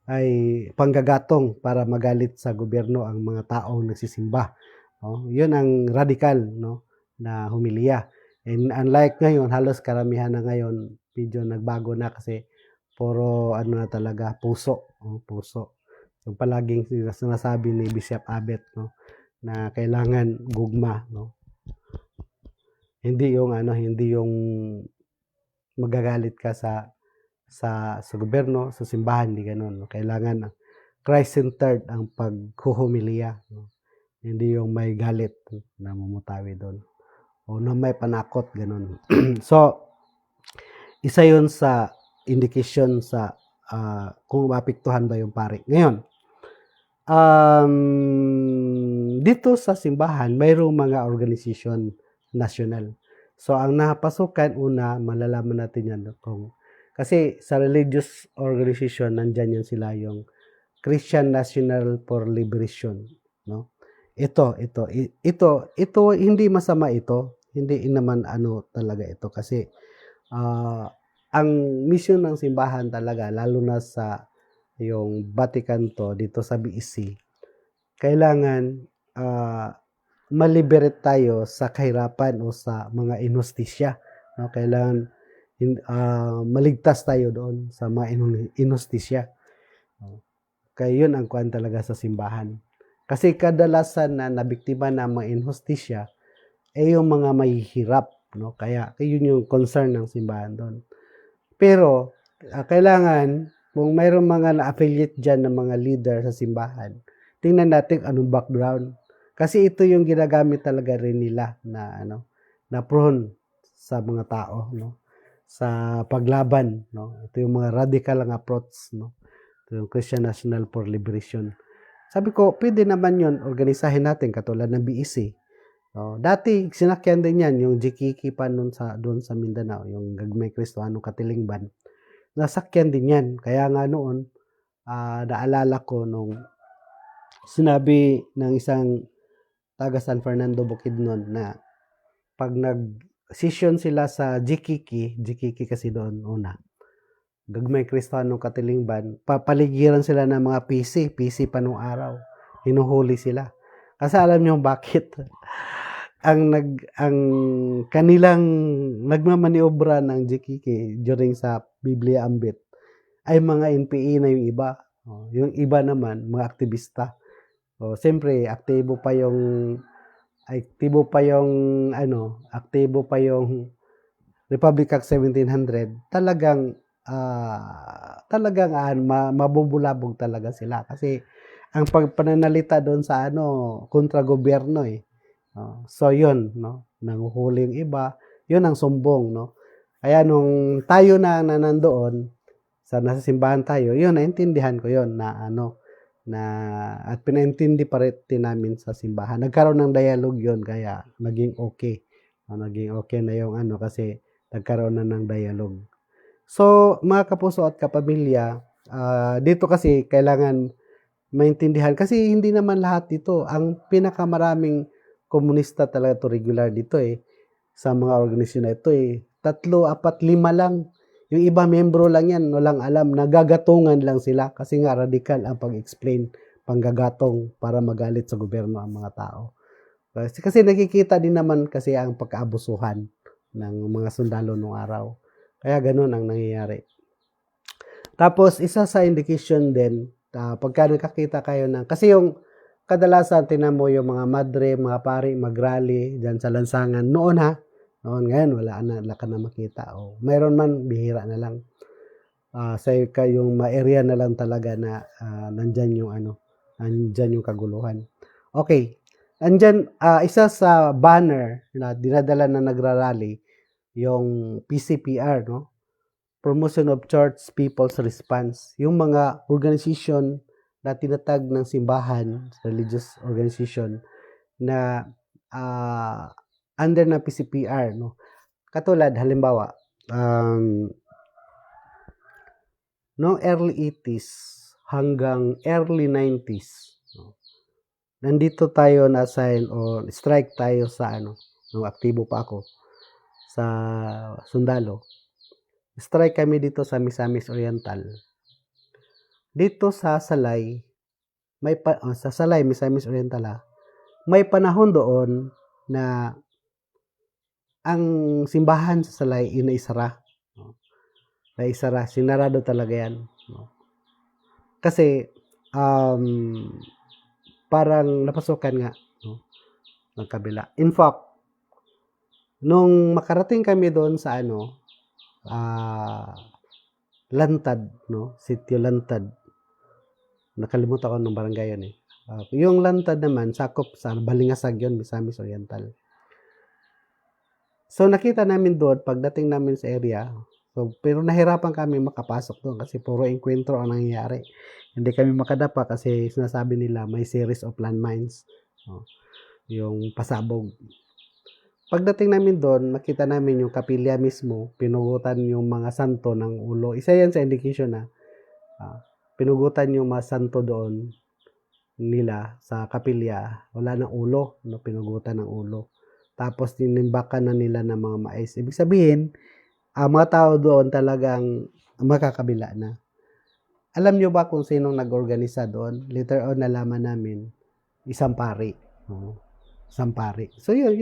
ay panggagatong para magalit sa gobyerno ang mga taong nagsisimba. No? Yun ang radikal, no, na humilya. And unlike ngayon, halos karamihan na ngayon, medyo nagbago na kasi puro na talaga, puso. Puso. Yung palaging sinasabi ni Bishop Abet, no, na kailangan gugma, no. Hindi yung magagalit ka sa gobyerno, sa simbahan, hindi ganoon, no? Kailangan Christ-centered ang paghuhumilya, no? Hindi yung may galit na mamutawi doon o na may panakot, ganoon. So isa yun sa indication sa kung mapiktuhan ba yung pari. Ngayon, dito sa simbahan, mayroong mga organization national. So, ang napasukan, una, malalaman natin yan kasi sa religious organization, nandyan yan sila, yung Christian National for Liberation, no? Ito, hindi masama ito. Hindi naman talaga ito kasi ang mission ng simbahan talaga, lalo na sa yung Vatican to, dito sa BEC, kailangan maliberate tayo sa kahirapan o sa mga inustisya, no? Kailangan maligtas tayo doon sa mga inustisya, no? Kaya yun ang kuan talaga sa simbahan. Kasi kadalasan na nabiktima ng mga inustisya ay yung mga mahihirap, no? Kaya yun yung concern ng simbahan doon. Pero kailangan, kung mayroong mga na-affiliate dyan ng mga leader sa simbahan, tingnan natin anong background. Kasi ito yung ginagamit talaga rin nila na na prone sa mga tao, no? Sa paglaban, no? Ito yung mga radical ang approach, no? Ito yung Christian National for Liberation. Sabi ko, pwede naman yun, organisahin natin katulad ng BEC. No? Dati, sinakyan din yan, yung Jikiki pa doon sa Mindanao, yung Gagmay Kristohano Katilingban. Nasakyan din yan. Kaya nga noon, naalala ko nung sinabi ng isang taga San Fernando Bukidnon na pag nag-session sila sa Jikiki kasi doon una, Gagmay Kristanong Katilingban, papaligiran sila ng mga PC pa nung araw. Hinuhuli sila. Kasi alam niyo bakit? ang kanilang nagmamaniobra ng Jikiki during sa Biblia Ambit ay mga NPA na yung iba. Yung iba naman, mga aktivista. Siyempre, aktibo pa yung Republic Act 1700. Talagang mabubulabog talaga sila kasi ang pagpananalita doon sa kontra gobyerno eh. So yun, no, nanguhuli yung iba, yun ang sumbong, no. Kaya nung tayo na nandoon sa nasa simbahan tayo, yun naintindihan ko yun na at pinaintindi pa rin namin sa simbahan. Nagkaroon ng dialogue yun kaya naging okay. Naging okay na yung kasi nagkaroon na ng dialogue. So, mga kapuso at kapamilya, dito kasi kailangan maintindihan kasi hindi naman lahat dito. Ang pinakamaraming komunista talaga to regular dito sa mga organisasyon na ito 3, 4, 5 lang. Yung iba membro lang yan, walang alam, nagagatungan lang sila kasi nga radikal ang pag-explain, panggagatong para magalit sa gobyerno ang mga tao. Kasi nakikita din naman kasi ang pagkaabusuhan ng mga sundalo nung araw. Kaya ganun ang nangyayari. Tapos, isa sa indication din, pagka nakakita kayo kasi yung kadalasan, tinan mo yung mga madre, mga pari, magrally, dyan sa lansangan. Noon ngayon, wala ka na makita. Mayroon man, bihira na lang. Sa yung ma-area na lang talaga na nandyan yung kaguluhan. Okay. Andyan, isa sa banner na dinadala na nagrarally, yung PCPR, no? Promotion of Church People's Response. Yung mga organization na tinatag ng simbahan, religious organization, na under na PCPR, no? Katulad, halimbawa, noong early 80s hanggang early 90s, no? Nandito tayo na-assign o strike tayo sa nung aktibo pa ako sa sundalo. Strike kami dito sa Misamis Oriental. Dito sa Salay, Misamis Oriental, may panahon doon na ang simbahan sa Salay inaisara. Naisara, sinarado talaga yan. Kasi parang napasukan nga ng kabila. In fact, nung makarating kami doon sa Lantad, no? Sitio Lantad. Nakalimutan ko ng barangay yun yung Lantad naman, sakop sa Balingasag yun, Misamis Oriental. So, nakita namin doon, pagdating namin sa area, pero nahirapan kami makapasok doon kasi puro enkwentro ang nangyayari. Hindi kami makadapa kasi sinasabi nila may series of landmines. Yung pasabog. Pagdating namin doon, nakita namin yung kapilya mismo, pinugutan yung mga santo ng ulo. Isa yan sa indication na pinugutan yung mga santo doon nila sa kapilya. Wala ng ulo, pinugutan ng ulo. Tapos tinimbakan na nila ng mga mais. Ibig sabihin, mga tao doon talagang makakabila na. Alam nyo ba kung sinong nag-organisa doon? Later on, nalaman namin, isang pari. Isang pari. So, yun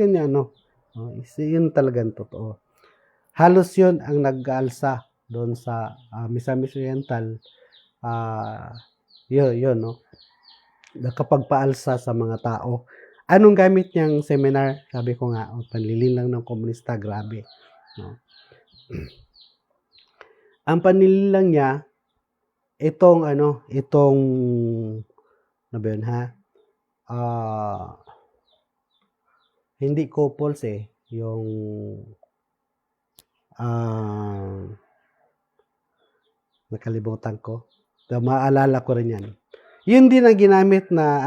yun talagang totoo. Halos yun ang nag-aalsa doon sa Misamis Oriental. Yun, no? Nakapagpaalsa sa mga tao. Anong gamit niyang seminar? Sabi ko nga, panlilinlang ng komunista, grabe. No? Ang panlilinlang niya, itong hindi couples yung nakalimutan ko. Maalala ko rin yan. Yun din ang ginamit na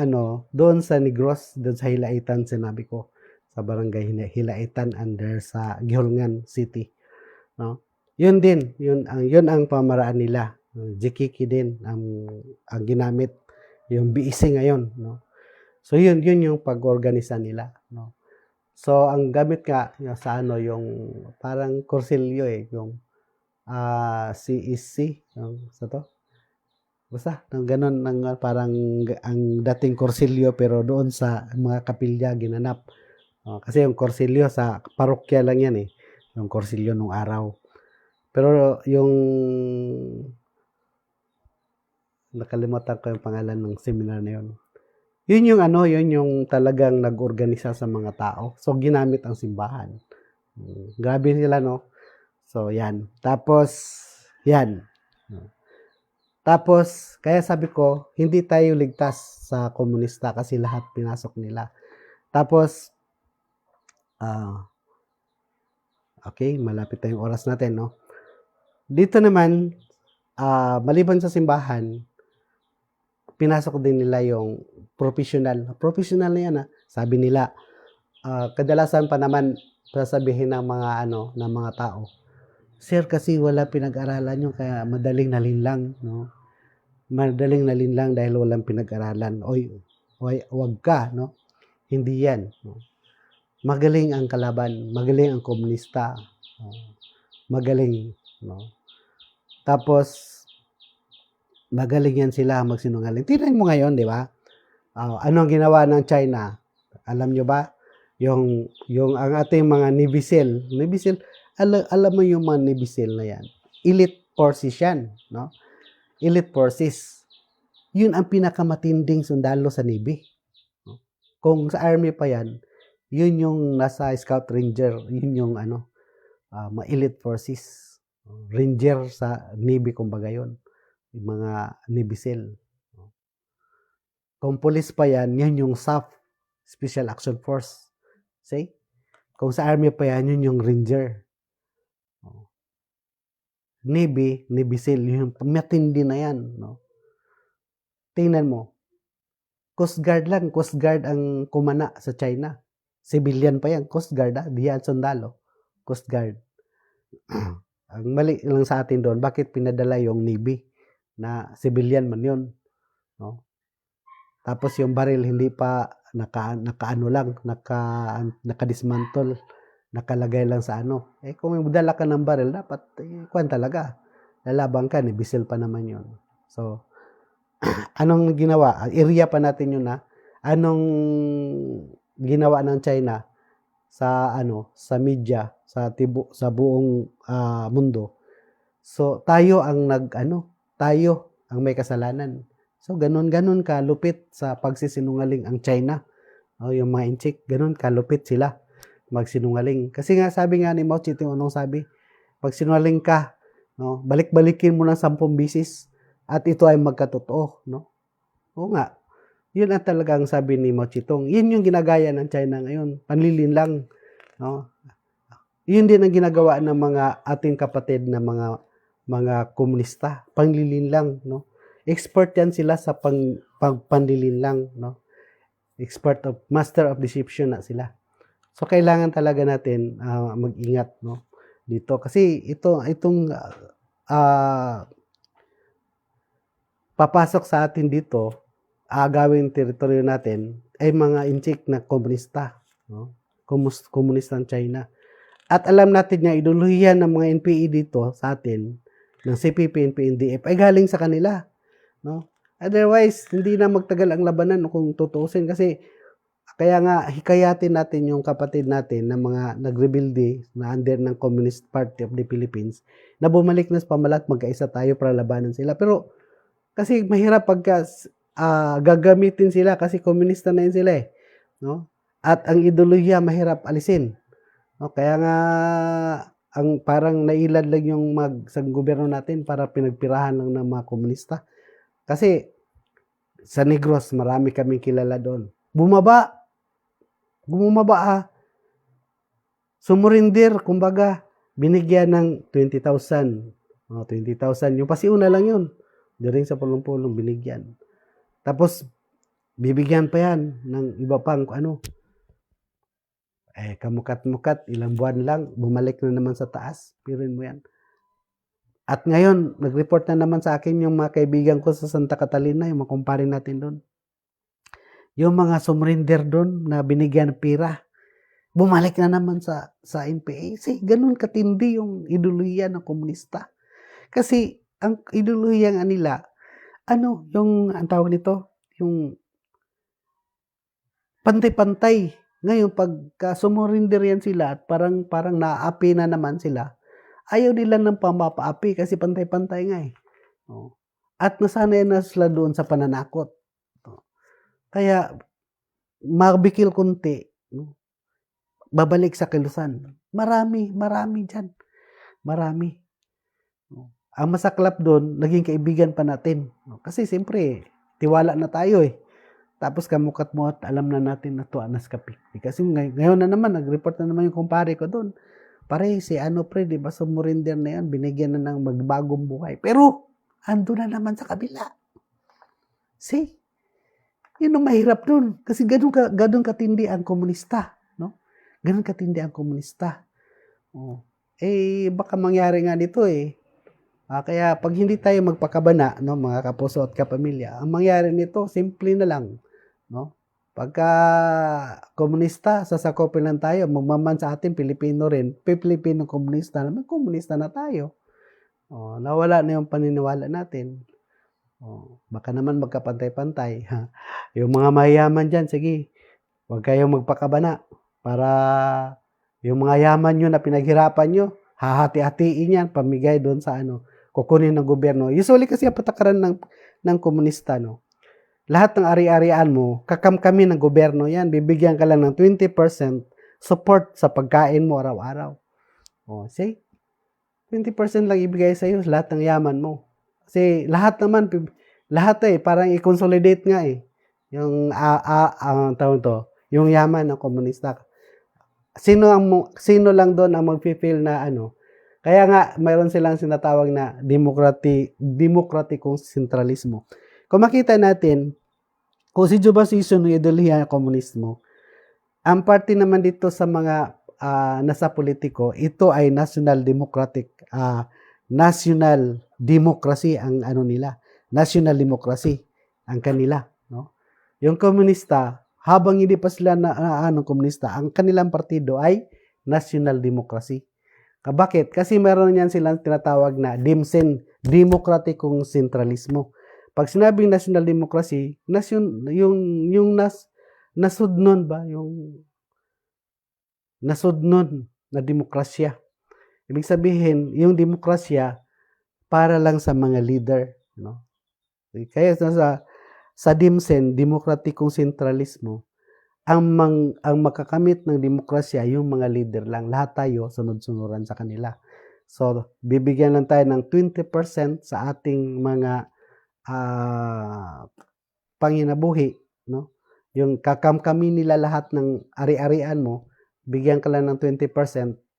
doon sa Negros, doon sa Hilaitan, sinabi ko, sa barangay Hilaitan under sa Gihulngan City. No? Yun din, yun ang pamaraan nila. Jikiki din ang ginamit, yung BEC ngayon, no? So yun yung pag-organisa nila, no? So ang gamit nga yung sa ano yung parang kursilyo yung CEC yung sa to. Basta ng ganun ng parang ang dating kursilyo pero doon sa mga kapilya ginanap. Kasi yung kursilyo sa parokya lang yan yung kursilyo nung araw. Pero yung nakalimutan ko yung pangalan ng seminar na yun. Yun yung talagang nag-organisa sa mga tao. So, ginamit ang simbahan. Grabe sila, no? So, yan. Tapos, yan. Tapos, kaya sabi ko, hindi tayo ligtas sa komunista kasi lahat pinasok nila. Tapos, okay, malapit na yung oras natin, no? Dito naman, maliban sa simbahan, pinasok din nila yung professional. Professional na yan, sabi nila. Kadalasan pa naman sasabihin ng mga tao, sir, kasi wala pinag-aralan yung kaya madaling nalinlang, no? Madaling nalinlang dahil walang pinag-aralan. Oy, wag ka, no? Hindi yan, no? Magaling ang kalaban, magaling ang komunista. Magaling, no? Tapos magaling yan sila magsinungaling. Tingnan mo ngayon, di ba? Ano ang ginawa ng China? Alam nyo ba? Yung ang ating mga Navy SEAL, alam mo yung mga Navy SEAL na yan. Elite forces yan, no? Elite forces. Yun ang pinakamatinding sundalo sa Navy. No? Kung sa Army pa yan, yun yung nasa Scout Ranger, yun yung mga elite forces. Ranger sa Navy, kumbaga yun. Yung mga Navy SEAL. Kung police pa yan, yan yung SAF, Special Action Force. See? Kung sa Army pa yan, yun yung Ranger. Navy SEAL, yung matindi na yan. No? Tingnan mo. Coast Guard ang kumana sa China. Civilian pa yan, Coast Guard di yan sundalo. Coast Guard. Ang mali lang sa atin doon, bakit pinadala yung Navy? Na civilian man yun. No? Tapos yung baril hindi pa nakadismantle, nakalagay lang sa kung may dala ka ng baril, dapat kuwan talaga. Lalaban ka, bisil pa naman yun. So, anong ginawa? Area pa natin yun anong ginawa ng China sa media, sa buong mundo. So, tayo ang tayo ang may kasalanan. So, ganun kalupit sa pagsisinungaling ang China. Yung mga inchik, ganun kalupit sila magsinungaling. Kasi nga, sabi nga ni Mao Zedong, anong sabi? Pag sinungaling ka, no, balik-balikin mo ng 10 bisis at ito ay magkatotoo. No? Oo nga. Yun ang talagang sabi ni Mao Zedong. Yun yung ginagaya ng China ngayon. Panlilin lang. No? Yun din ang ginagawa ng mga ating kapatid na mga komunista, panlilin lang, no? Expert yan sila sa panlilin lang, no? Master of deception na sila. So kailangan talaga natin mag-ingat, no? Dito kasi itong papasok sa atin dito, agawin teritoryo natin ay mga inchik na komunista, no? Komunistang China. At alam natin nga ideolohiya ng mga NPA dito sa atin, ng CPP, NPA, NDF, ay galing sa kanila. No? Otherwise, hindi na magtagal ang labanan kung tutuusin kasi kaya nga hikayatin natin yung kapatid natin na mga nagrebelde na under ng Communist Party of the Philippines na bumalik na sa pamalat, magkaisa tayo para labanan sila. Pero kasi mahirap pagka gagamitin sila kasi komunista na yun sila no? At ang ideolohiya mahirap alisin. No? Kaya nga ang parang nailad lang yung sa gobyerno natin para pinagpirahan lang ng mga komunista. Kasi sa Negros, marami kaming kilala doon. Bumaba Sumurindir, kumbaga, binigyan ng 20,000. 20,000. Yung pasiuna lang yun. During sa pulong-pulong, binigyan. Tapos, bibigyan pa yan ng iba pang kamukat-mukat, ilang buwan lang, bumalik na naman sa taas. Pirin mo yan. At ngayon, nag-report na naman sa akin yung mga kaibigan ko sa Santa Catalina, yung mga kumpare natin doon. Yung mga sumrinder doon na binigyan ng pira, bumalik na naman sa NPA. Kasi ganun katindi yung ideolohiya ng komunista. Kasi ang ideolohiya nga nila, yung ang tawag nito, yung pantay-pantay. Ngayon, pagka sumurinder yan sila at parang naaapi na naman sila, ayaw nila ng pamapaapi kasi pantay-pantay nga eh. Oh. At nasanay na sila doon sa pananakot. Oh. Kaya, mabikil kunti, babalik sa kilusan. Marami dyan. Marami. Oh. Ang masaklap doon, naging kaibigan pa natin. Oh. Kasi siyempre, tiwala na tayo eh. Tapos kamukat mo at alam na natin na to anas kapik. Kasi ngayon na naman, nag-report na naman yung kumpare ko doon. Pare, pre, di ba sumurinder na yan, binigyan na ng magbagong buhay. Pero, ando na naman sa kabila. See? Yun ang mahirap doon. Kasi ganun katindi ang komunista. No? Ganun katindi ang komunista. Oh. Baka mangyari nga dito eh. Kaya pag hindi tayo magpakabana, no, mga kapuso at kapamilya, ang mangyari nito, simple na lang. No? Pagka komunista, sasakopin lang tayo, magmaman sa atin, Pilipino rin, Pilipino komunista, naman komunista na tayo. Nawala na yung paniniwala natin. Baka naman magkapantay-pantay. Yung mga mayaman dyan, sige, huwag kayong magpakabana para yung mga yaman nyo na pinaghirapan nyo, hahati-hatiin yan, pamigay doon sa kukunin ng gobyerno. Usually kasi ang patakaran ng komunista, no? Lahat ng ari-arian mo, kakamkami ng gobyerno yan, bibigyan ka lang ng 20% support sa pagkain mo araw-araw. See? 20% lang ibigay sa iyo lahat ng yaman mo. Kasi lahat parang i-consolidate nga eh. Yung tawag to, yung yaman ng komunista. Sino lang doon ang magfi-feel na kaya nga mayroon silang sinatawag na demokratikong sentralismo. Kung makita natin, kung si Juba Sison ng ideolohiya ng komunismo, ang party naman dito sa mga nasa politiko, ito ay national democracy ang nila. National democracy ang kanila. No? Yung komunista, habang hindi pa sila komunista, ang kanilang partido ay national democracy. Bakit? Kasi meron yan silang tinatawag na demokratikong sentralismo. Pag sinabing national democracy, nasudnon ba? Yung nasudnon na demokrasya. Ibig sabihin, yung demokrasya para lang sa mga leader. No? Kaya sa DIMSEN, demokratikong sentralismo, ang makakamit ng demokrasya, yung mga leader lang. Lahat tayo, sunod-sunuran sa kanila. So, bibigyan lang tayo ng 20% sa ating mga panginabuhi. No? Yung kakamkami nila lahat ng ari-arian mo, bigyan ka lang ng 20%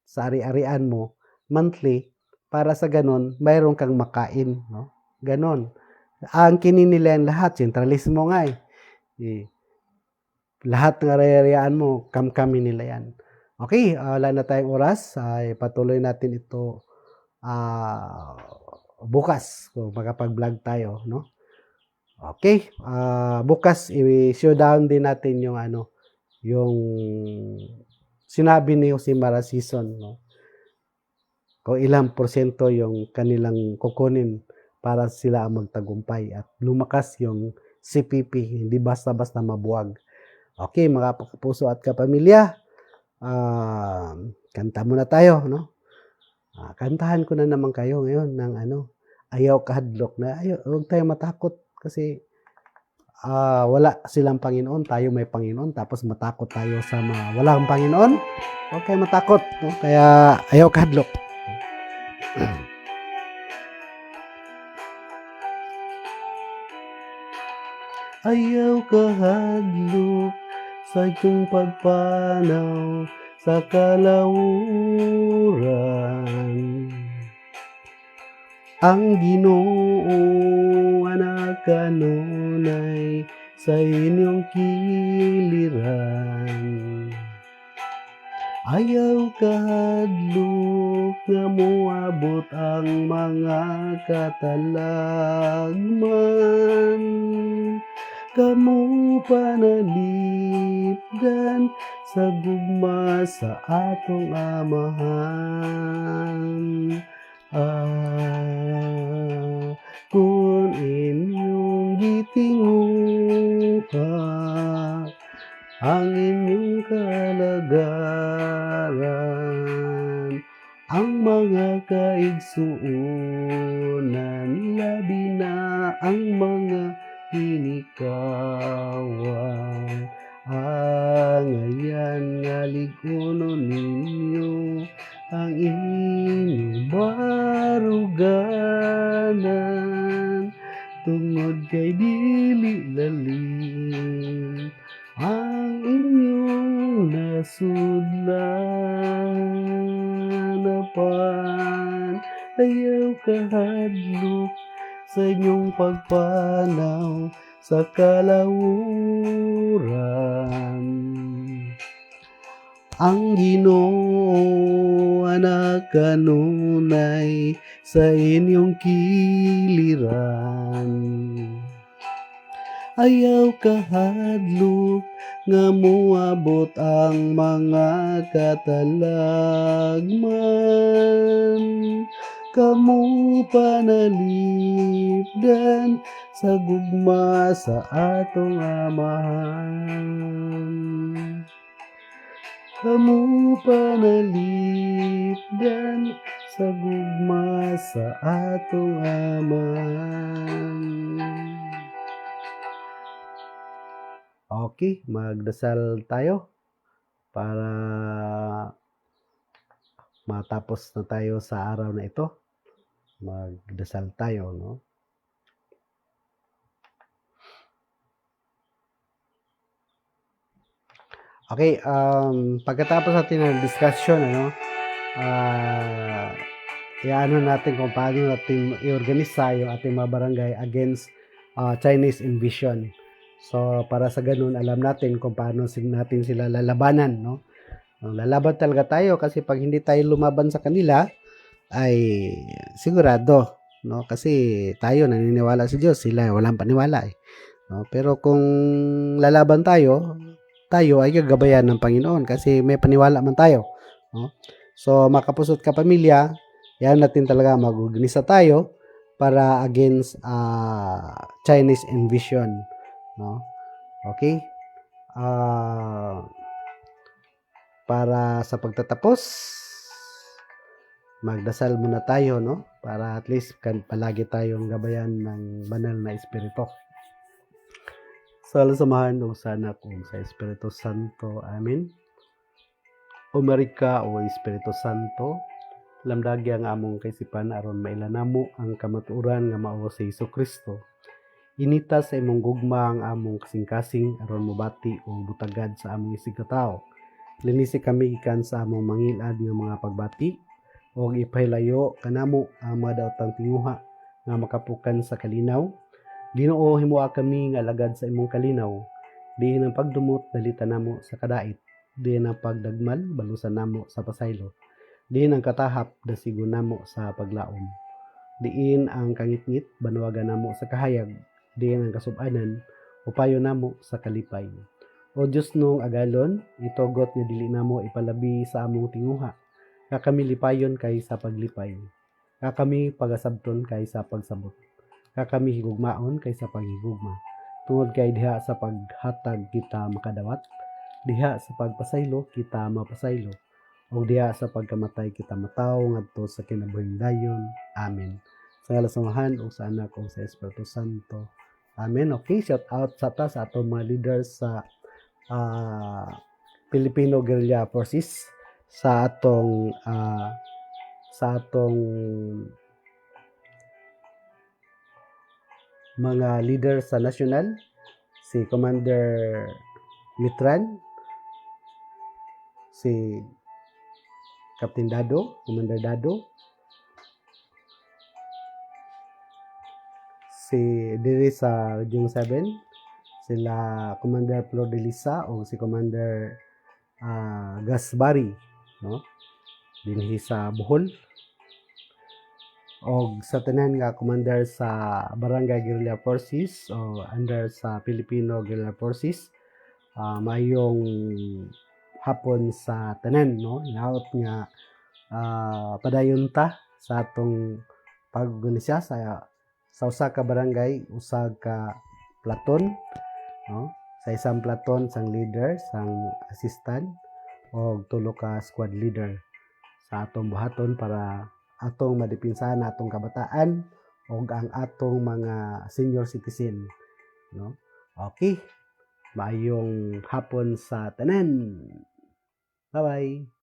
sa ari-arian mo, monthly, para sa ganon, mayroon kang makain. No? Ganon. Ang kinin nila yan lahat, sentralismo nga eh. Lahat ng ari-arian mo, kamkami nila yan. Okay, wala na tayong oras. Patuloy natin ito bukas kung makapag-vlog tayo, no? Okay, bukas i-showdown din natin yung yung sinabi ni Jose Mara Sison, no? Kung ilang porsyento yung kanilang kukunin para sila ang magtagumpay at lumakas yung CPP, hindi basta-basta mabuwag. Okay, mga kapuso at kapamilya, kanta muna tayo, no? Kantahan ko na naman kayo ngayon ng Ayaw Kahadlok na huwag tayong matakot kasi wala silang Panginoon, tayo may Panginoon, tapos matakot tayo sa mga walang Panginoon. Huwag kayong matakot, no? Kaya ayaw kahadlok. Ayaw kahadlok sa iyong pagpanaw sa kalawuran. Ang Ginoo anak kanunay sa inyong kiliran. Ayaw kahadlok nga moabot ang mga katalagman. Kamu panalipdan sa gugma sa atong amahan. Kung inyong gitinguha ang inyong kalagaran, ang mga kaigsuunan, labi na ang mga hinikawan. Ngayon nga ligunon ninyo ang inyong baruganan, tungod kay dili lalim ang inyong nasudlanapan. Ayaw kahadlok sa inyong pagpanaw sa kalawuran. Ang Ginoo anak kanunay sa inyong kiliran. Ayaw kahadlok nga moabot ang mga katalagman. Kamu panalipdan sa gugma sa atong amahan. Kamu panalipdan sa gugma sa atong amahan. Okay, magdasal tayo para matapos na tayo sa araw na ito. Magdasal tayo, no? Okay, pagkatapos natin ng discussion, iano natin kung paano natin i-organisa yung ating mga barangay against Chinese invasion. So, para sa ganun, alam natin kung paano natin sila lalabanan, no? Lalaban talaga tayo kasi pag hindi tayo lumaban sa kanila, ay sigurado, no? Kasi tayo naniniwala sa Diyos, sila walang paniwala, no? Pero kung lalaban tayo ay gagabayan ng Panginoon kasi may paniwala man tayo, no? So, makapusot ka pamilya, yan natin talaga mag-organisa tayo para against Chinese invasion, no? Okay? Para sa pagtatapos, magdasal muna tayo, no? Para at least palagi tayong gabayan ng banal na Espiritu. Samahan o sana kung sa Espiritu Santo. Amen. Umarika o Espiritu Santo, lamdagi ang among kaisipan aron mailanamo ang kamatuoran nga mao sa Hesukristo. Inita sa imong gugma ang among kasing-kasing aron mobati o butagad sa among isig katao. Linisi kami ikan sa among mangilad nga mga pagbati o ipaylayo kanamo ang mga daotang tinguha nga makapukan sa kalinaw. Ginoo, himuha kami nga alagad sa imong kalinaw. Diin ang pagdumot dalita namo sa kadait. Diin ang pagdagmal balusan namo sa pasaylo. Diin ang katahap dasigon namo sa paglaom. Diin ang kangitngit banwagan namo sa kahayag. Diin ang kasub-anan upayo namo sa kalipay. O Diyos nung agalon, itogot nga dili namo ipalabi sa among tinguha. Kakami lipayon kay sa paglipay. Kakami pagasabton kay sa pagsabot. Kakami higugmaon kay sa paghigugma. Tungod kay diha sa paghatag kita makadawat, diha sa pagpasaylo kita mapasaylo, o diha sa pagkamatay kita mataw ngadto sa kinabuhing dayon. Amen. Sa ngalan sa Amahan o sa Anak o sa Espiritu Santo. Amen. Okay, shout out sa atong mga leaders sa Filipino Guerrilla Forces, sa atong mga leader sa national, si Commander Mitran, si Captain Dado, Commander Dado, si diri sa Region 7, sila Commander Flor de Lisa o si Commander Gasbari, no, dinhi sa Bohol, o sa tanan nga commander sa Barangay Guerrilla Forces o under sa Filipino Guerrilla Forces. Mayong hapon sa tanan, no, inaot nga padayon ta sa atong pag-organisya sa usa ka barangay, usa ka platon, no, sa isang platon sang leader, sang assistant, o tulo ka squad leader sa atong buhaton para atong madipinsahan atong kabataan o ang atong mga senior citizen, no. Okay, maayong hapon sa tanan. Bye bye.